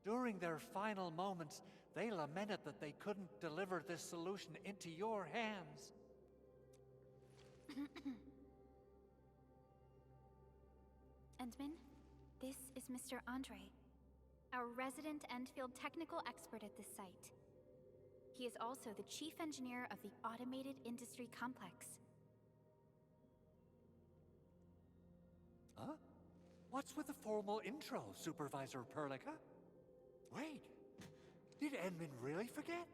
During their final moments, they lamented that they couldn't deliver this solution into your hands. Endman, this is Mr. Andre, our resident endfield technical expert at this site. He is also the chief engineer of the Automated Industry Complex. Huh? What's with the formal intro, Supervisor Perlica? Wait, did Edmund really forget?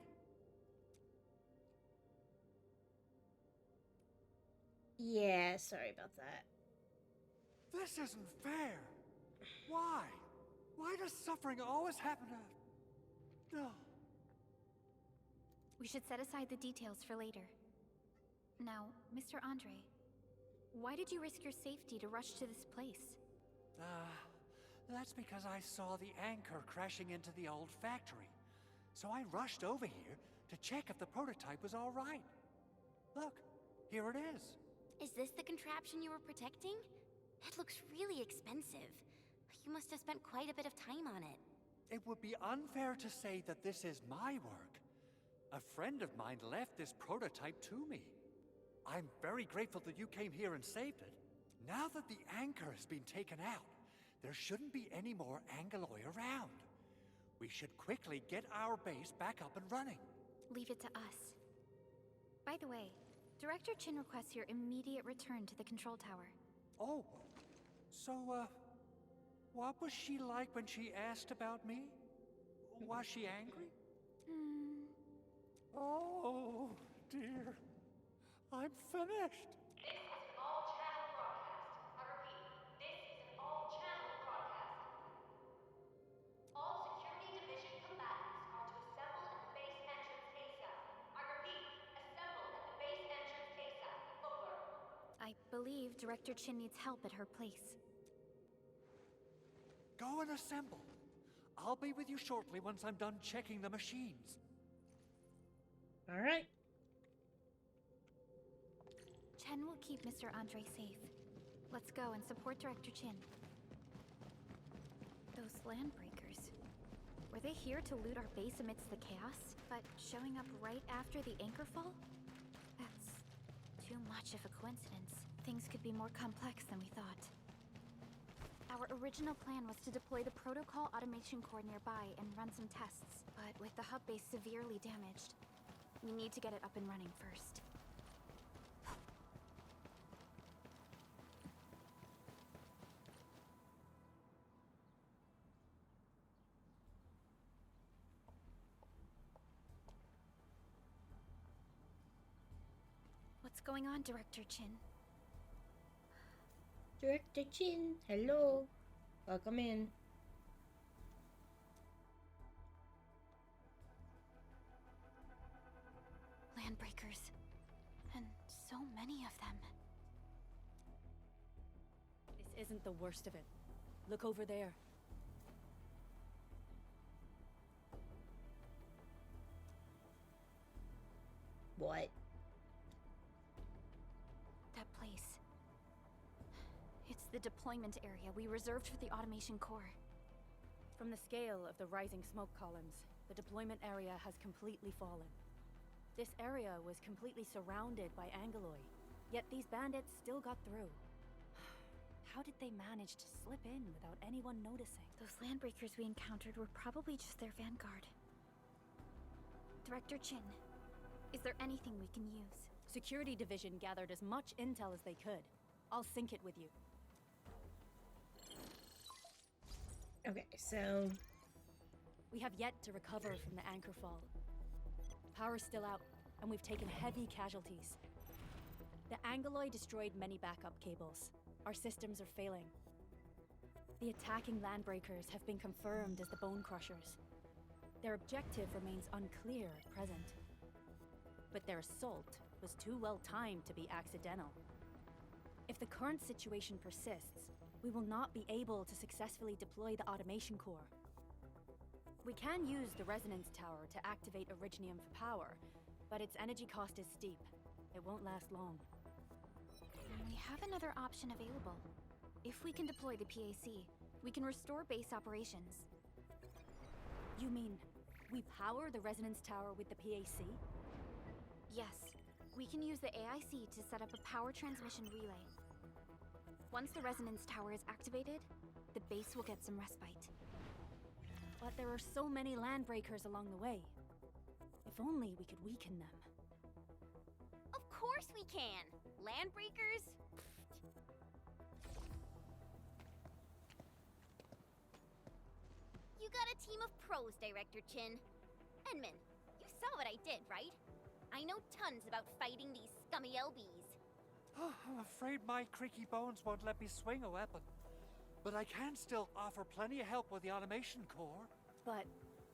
Yeah, sorry about that. This isn't fair. Why? Why does suffering always happen to... No. We should set aside the details for later. Now, Mr. Andre, why did you risk your safety to rush to this place? That's because I saw the anchor crashing into the old factory. So I rushed over here to check if the prototype was all right. Look, here it is. Is this the contraption you were protecting? It looks really expensive. You must have spent quite a bit of time on it. It would be unfair to say that this is my work. A friend of mine left this prototype to me. I'm very grateful that you came here and saved it. Now that the anchor has been taken out, there shouldn't be any more Angeloi around. We should quickly get our base back up and running. Leave it to us. By the way, Director Chin requests your immediate return to the control tower. Oh, so, what was she like when she asked about me? Was she angry? Oh, dear. I'm finished. This is an all-channel broadcast. I repeat, this is an all-channel broadcast. All security division combatants are to assemble at the base entrance ASAP. I repeat, assemble at the base entrance ASAP. Over. I believe Director Chin needs help at her place. Go and assemble. I'll be with you shortly once I'm done checking the machines. All right. Chen will keep Mr. Andre safe. Let's go and support Director Chin. Those land breakers. Were they here to loot our base amidst the chaos, but showing up right after the anchor fall? That's too much of a coincidence. Things could be more complex than we thought. Our original plan was to deploy the protocol automation core nearby and run some tests, but with the hub base severely damaged, we need to get it up and running first. What's going on, Director Chin? Director Chin, hello. Welcome in. Landbreakers. And so many of them. This isn't the worst of it. Look over there. What? That place. It's the deployment area we reserved for the automation core. From the scale of the rising smoke columns, the deployment area has completely fallen. This area was completely surrounded by Angeloi, yet these bandits still got through. How did they manage to slip in without anyone noticing? Those landbreakers we encountered were probably just their vanguard. Director Chin, is there anything we can use? Security Division gathered as much intel as they could. I'll sync it with you. Okay, so We have yet to recover from the anchor fall. Power's still out, and we've taken heavy casualties. The Angeloi destroyed many backup cables. Our systems are failing. The attacking landbreakers have been confirmed as the Bone Crushers. Their objective remains unclear at present. But their assault was too well timed to be accidental. If the current situation persists, we will not be able to successfully deploy the automation core. We can use the resonance tower to activate Originium for power, but its energy cost is steep. It won't last long. We have another option available. If we can deploy the PAC, we can restore base operations. You mean, we power the resonance tower with the PAC? Yes, we can use the AIC to set up a power transmission relay. Once the resonance tower is activated, the base will get some respite. But there are so many landbreakers along the way. If only we could weaken them. Of course we can! Landbreakers? You got a team of pros, Director Chin. Enman, you saw what I did, right? I know tons about fighting these scummy LBs. I'm afraid my creaky bones won't let me swing a weapon. But I can still offer plenty of help with the automation core. But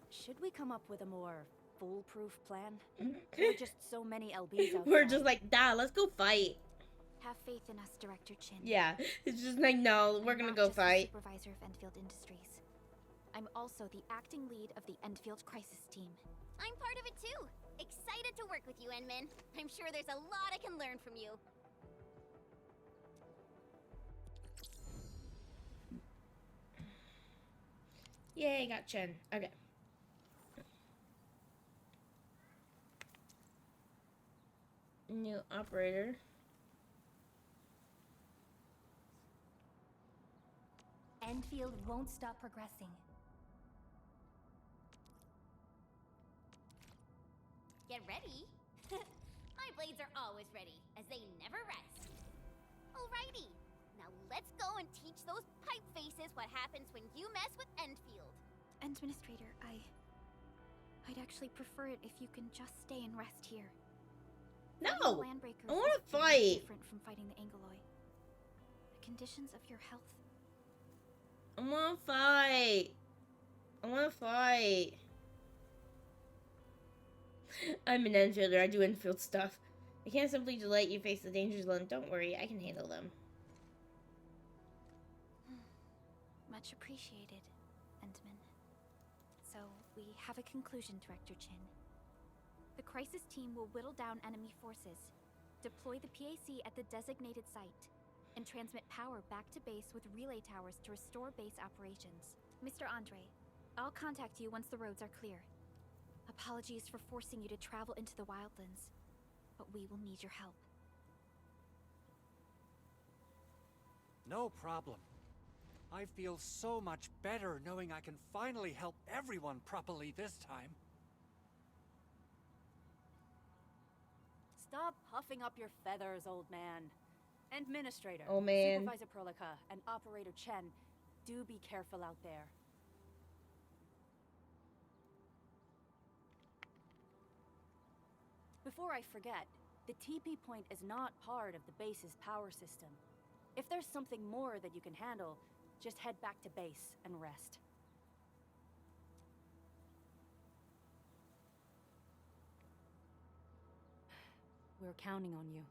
should we come up with a more foolproof plan? There are just so many LBs out We're there. just like, nah, let's go fight. Have faith in us, Director Chin. Yeah, it's just like, no, we're gonna I'm go not just the fight. supervisor of Enfield Industries. I'm also the acting lead of the Enfield Crisis Team. I'm part of it too. Excited to work with you, Enman. I'm sure there's a lot I can learn from you. Yay, got Chen. Okay. New operator. Enfield won't stop progressing. Get ready. My blades are always ready, as they never rest. Alrighty, now let's go and teach those pipe faces what happens when you mess with Enfield. Administrator, I'd actually prefer it if you can just stay and rest here. Fighting No, the Landbreakers I wanna is very fight. different from fighting the Angoloi. The conditions of your health. I wanna fight. I wanna fight. I'm an infielder. I do infield stuff. I can't simply just let you face the dangers alone. Don't worry, I can handle them. Much appreciated, Entman. So, we have a conclusion, Director Chin. The crisis team will whittle down enemy forces, deploy the PAC at the designated site, and transmit power back to base with relay towers to restore base operations. Mr. Andre, I'll contact you once the roads are clear. Apologies for forcing you to travel into the wildlands, but we will need your help. No problem. I feel so much better knowing I can finally help everyone properly this time. Stop puffing up your feathers, old man. Administrator, Oh, man. Supervisor Perlica, and Operator Chen, do be careful out there. Before I forget, the TP point is not part of the base's power system. If there's something more that you can handle, just head back to base and rest. We're counting on you.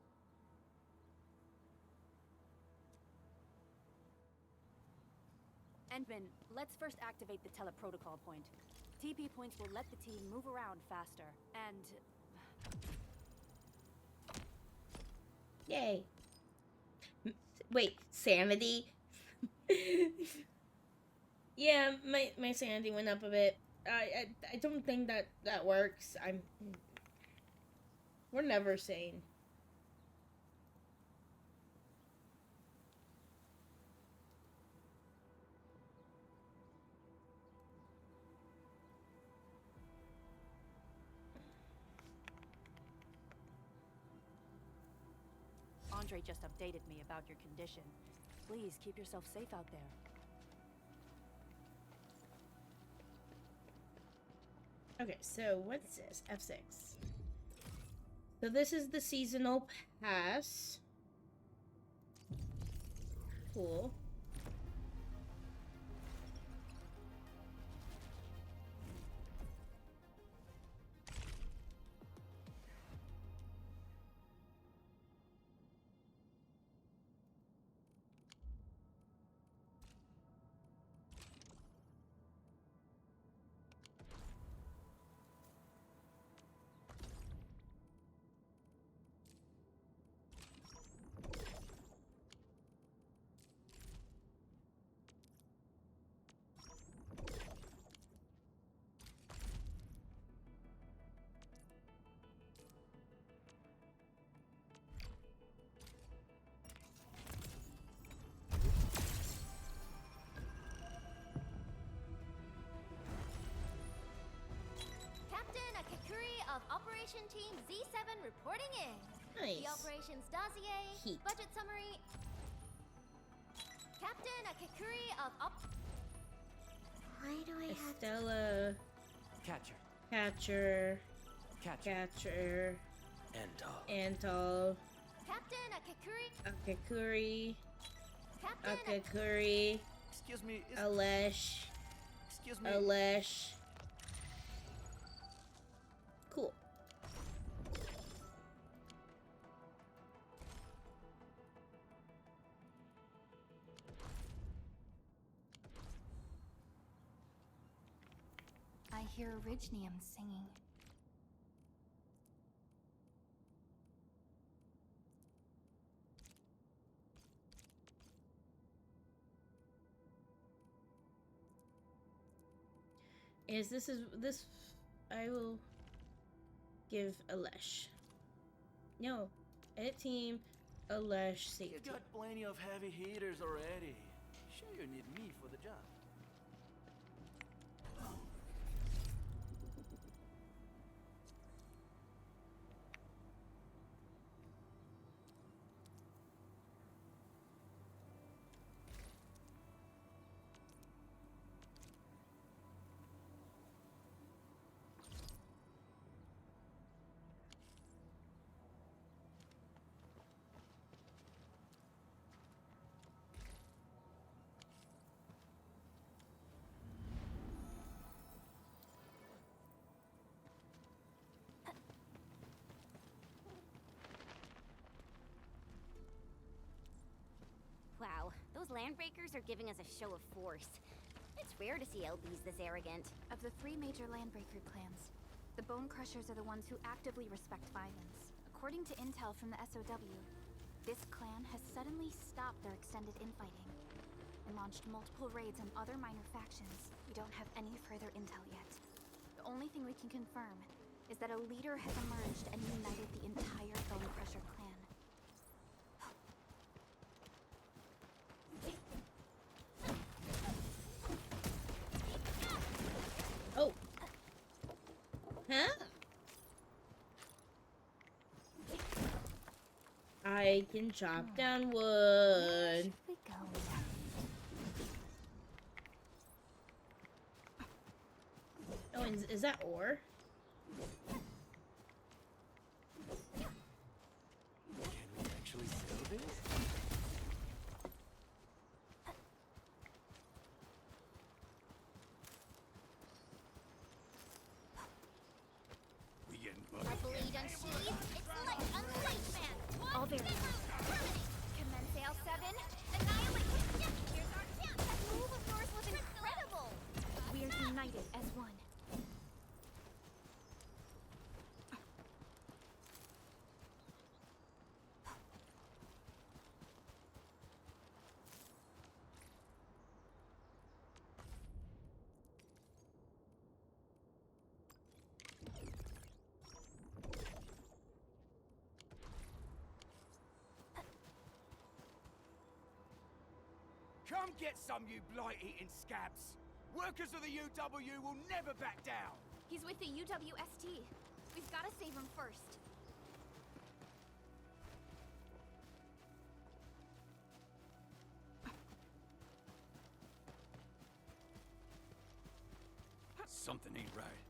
Endman, let's first activate the teleprotocol point. TP points will let the team move around faster, and... Yay. Wait, sanity? Yeah, my sanity went up a bit. I don't think that works. We're never sane. Andre just updated me about your condition. Please keep yourself safe out there. Okay, so what's this? F6. So this is the seasonal pass. Cool. Operation Team Z7 reporting in. Nice. The operations dossier, Heat. budget summary. Captain Akikuri of Why do I have Estella. Catcher. Catcher. Catcher. Catcher. Enter. Antal. Captain Akikuri. Akakuri. Captain Akakuri. Excuse me, is... Alesh. Excuse me. Alesh. Cool. I hear Orignium singing. This I will give Alesh. No. Edit team, Alesh, You safety. got plenty of heavy hitters already. Sure you need me for the job. Wow, those landbreakers are giving us a show of force. It's rare to see LBs this arrogant. Of the 3 major landbreaker clans, the Bone Crushers are the ones who actively respect violence. According to intel from the SOW, this clan has suddenly stopped their extended infighting and launched multiple raids on other minor factions. We don't have any further intel yet. The only thing we can confirm is that a leader has emerged and united the entire Bone Crusher clan. Oh. Huh? I can chop down wood. We go. Oh, and is that ore? Can we actually sell this? We getting A blade unsheathed, it's like unleashed, man. All very Commence L7, annihilate him. Here's our chance. That move of yours was incredible. We are united as one. Come get some, you blight-eating scabs! Workers of the UW will never back down! He's with the UWST. We've got to save him first. Something ain't right.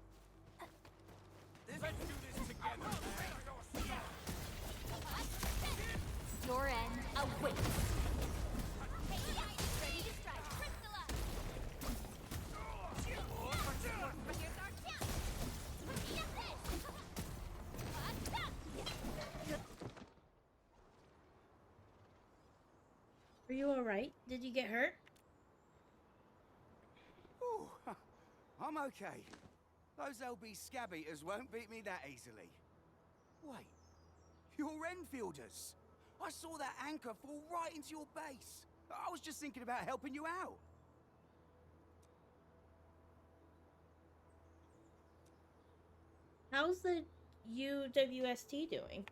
Let's do this together, Your end awaits. Ready to strike. Crystallize. Here's our chance. Yes, Are you alright? Did you get hurt? Ooh, I'm okay. Those LB scab eaters won't beat me that easily. Wait, you're Enfielders. I saw that anchor fall right into your base. I was just thinking about helping you out. How's the UWST doing?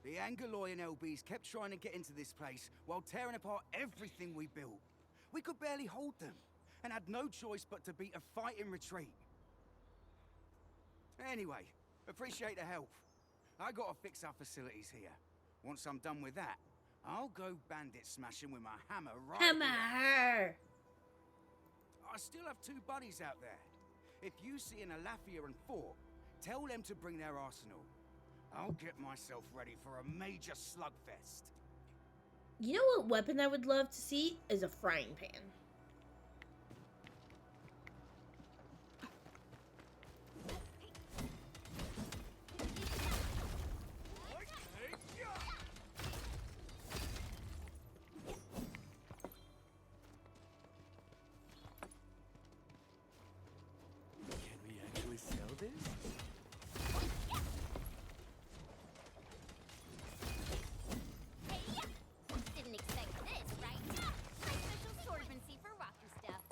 The Angaloyan LBs kept trying to get into this place while tearing apart everything we built. We could barely hold them, and had no choice but to beat a fighting retreat. Anyway, appreciate the help. I gotta fix our facilities here. Once I'm done with that, I'll go bandit smashing with my hammer right here. Hammer! I still have 2 buddies out there. If you see an Alafia and Fort, tell them to bring their arsenal. I'll get myself ready for a major slugfest. You know what weapon I would love to see is a frying pan. Can we actually sell this? Didn't expect this, right? My special sorbancy for rocky stuff.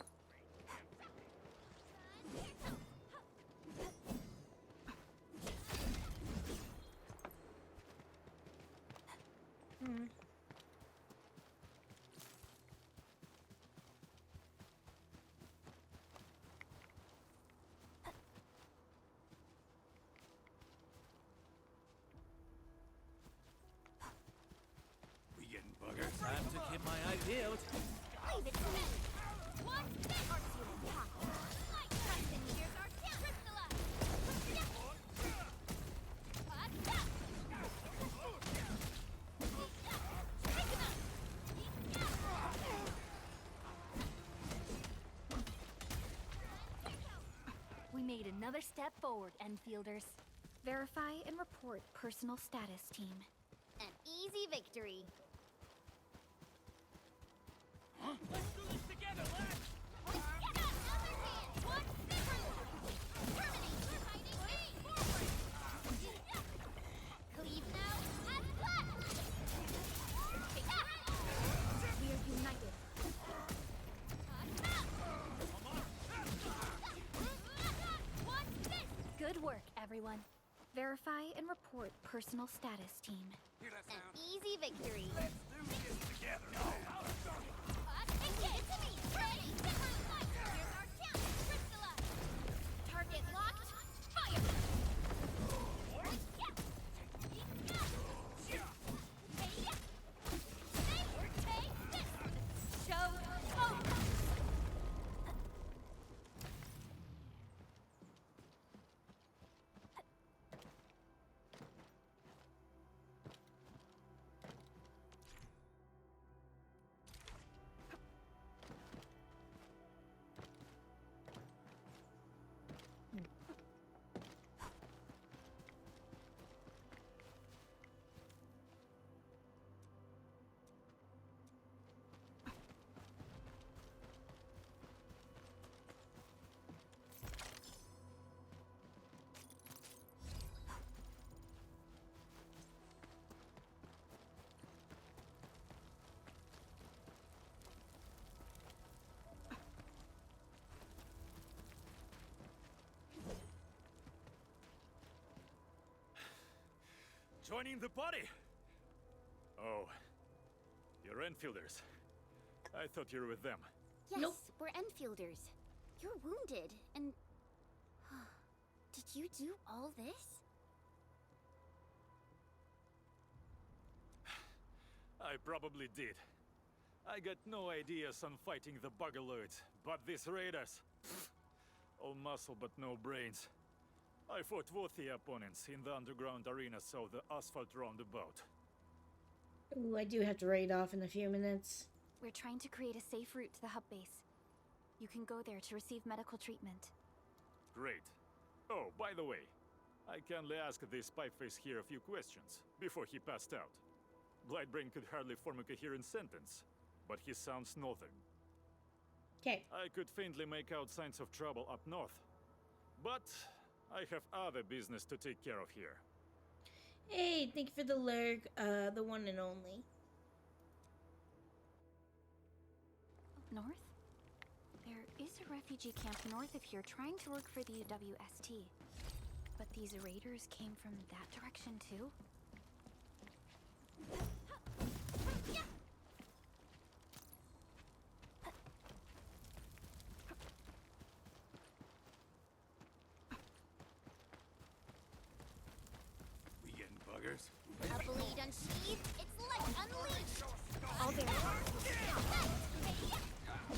We getting bugger. Time to keep my eye peeled. Leave it to me. What's this? My custom here's our crystalla. We made another step forward, Enfielders. Verify and report personal status, team. An easy victory. Let's do this together, lads! Cleave now and left. We are united. What's this? Good work, everyone. Verify and report personal status, team. An easy victory. Let's do this together. Get it to me. Ready. Here's our chance, crystalla. Target locked. Fire. Show over. Joining the party? Oh, you're Enfielders. I thought you were with them. Yes, Nope. we're Enfielders. You're wounded, and... Did you do all this? I probably did. I got no ideas on fighting the buggerloids, but these raiders... all muscle but no brains. I fought worthy opponents in the underground arena, so the asphalt roundabout. Ooh, I do have to raid off in a few minutes. We're trying to create a safe route to the hub base. You can go there to receive medical treatment. Great. Oh, by the way, I kindly asked this pipeface here a few questions before he passed out. Blightbrain could hardly form a coherent sentence, but he sounds northern. Okay. I could faintly make out signs of trouble up north, but I have other business to take care of here. Hey, thank you for the lurk, the one and only. North? There is a refugee camp north of here trying to look for the WST. But these raiders came from that direction too? buggers. A blade unsheathed, it's light unleashed! All there.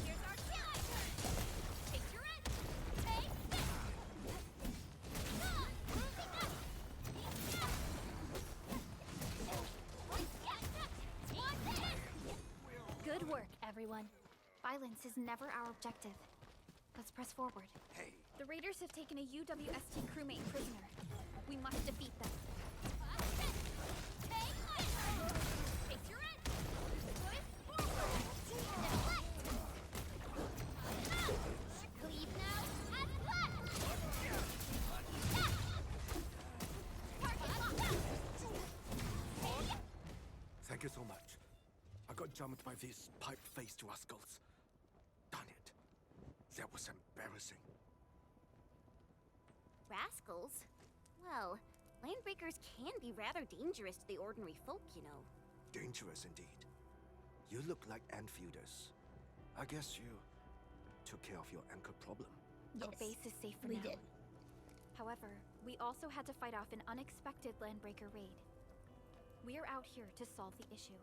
Here's our chance! Picture it! Take this! Good work, everyone. Violence is never our objective. Let's press forward. Hey. The raiders have taken a UWST crewmate prisoner. We must defeat them. Picture it! Push forward! Deflect! Cleave now and left! Thank you so much. I got jumped by these pipe-faced rascals. Darn it. That was embarrassing. Rascals? Well, landbreakers can be rather dangerous to the ordinary folk, you know. Dangerous indeed. You look like endfielders. I guess you took care of your anchor problem. Our base is safe for we now. did. However, we also had to fight off an unexpected landbreaker raid. We are out here to solve the issue.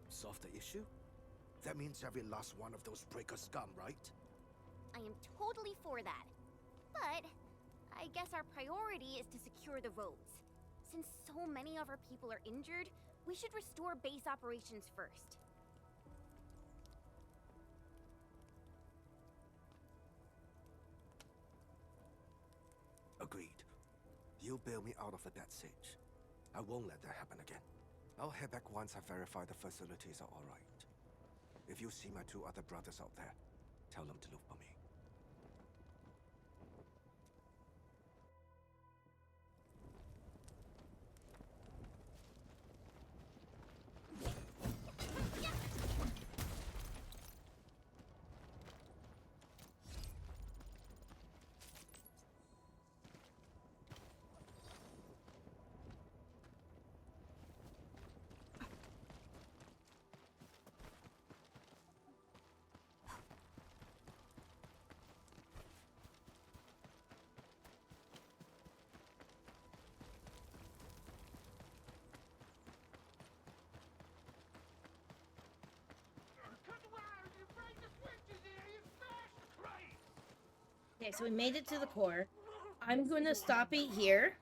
Solve the issue? That means every last one of those breaker scum, right? I am totally for that. But I guess our priority is to secure the roads. Since so many of our people are injured, we should restore base operations first. Agreed. You bail me out of the bad sitch. I won't let that happen again. I'll head back once I verify the facilities are all right. If you see my two other brothers out there, tell them to look for me. Okay, so we made it to the core. I'm going to stop it here.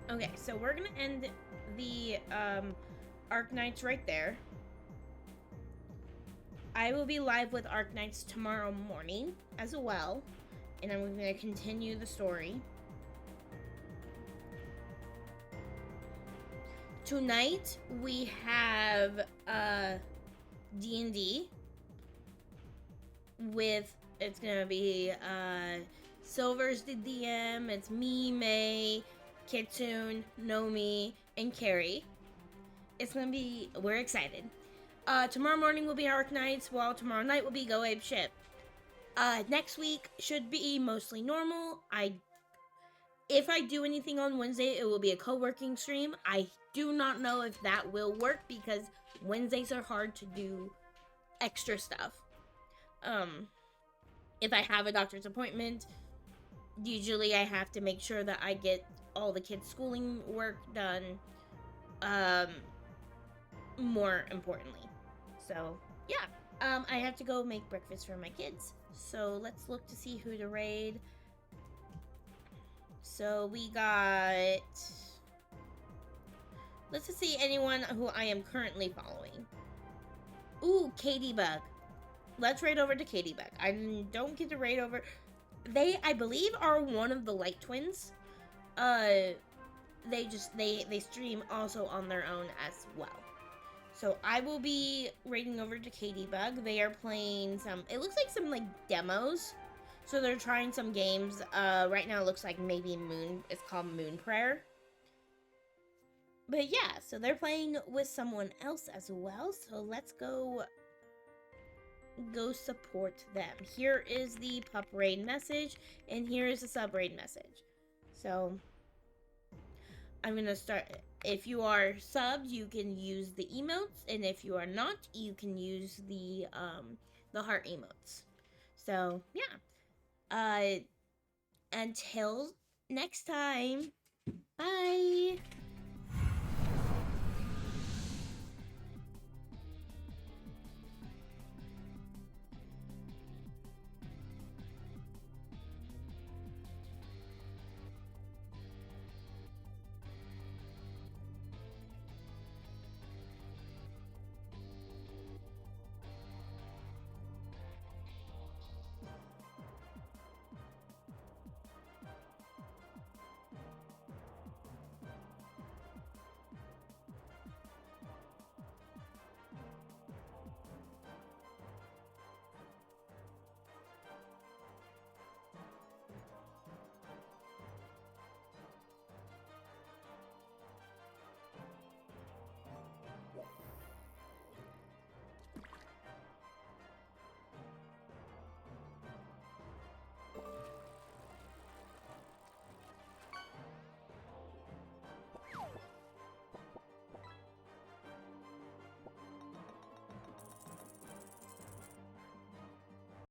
Okay, so we're gonna end the Arc Knights right there. I will be live with Arc Knights tomorrow morning as well, and I'm gonna continue the story. Tonight we have D&D with, it's gonna be Silver's the DM, it's me, May, Kitsune, Nomi, and Carrie. It's gonna be, we're excited. Tomorrow morning will be Arc Knights, while tomorrow night will be Go Ape Ship. Next week should be mostly normal. If I do anything on Wednesday, it will be a co-working stream. I do not know if that will work because Wednesdays are hard to do extra stuff. If I have a doctor's appointment, usually I have to make sure that I get all the kids' schooling work done, more importantly. So, yeah. I have to go make breakfast for my kids. So, let's look to see who to raid. So, we got... Let's just see anyone who I am currently following. Ooh, Katie Bug. Let's raid over to Katie Bug. I don't get to raid over... They, I believe, are one of the Light Twins. They stream also on their own as well. So I will be raiding over to Katie Bug. They are playing some, it looks like some like demos. So they're trying some games. Right now it looks like maybe it's called Moon Prayer. But yeah, so they're playing with someone else as well. So let's go go support them. Here is the pup raid message, and here is the sub raid message. So I'm gonna start. If you are subs, you can use the emotes, and if you are not, you can use the heart emotes. So yeah. Until next time. Bye.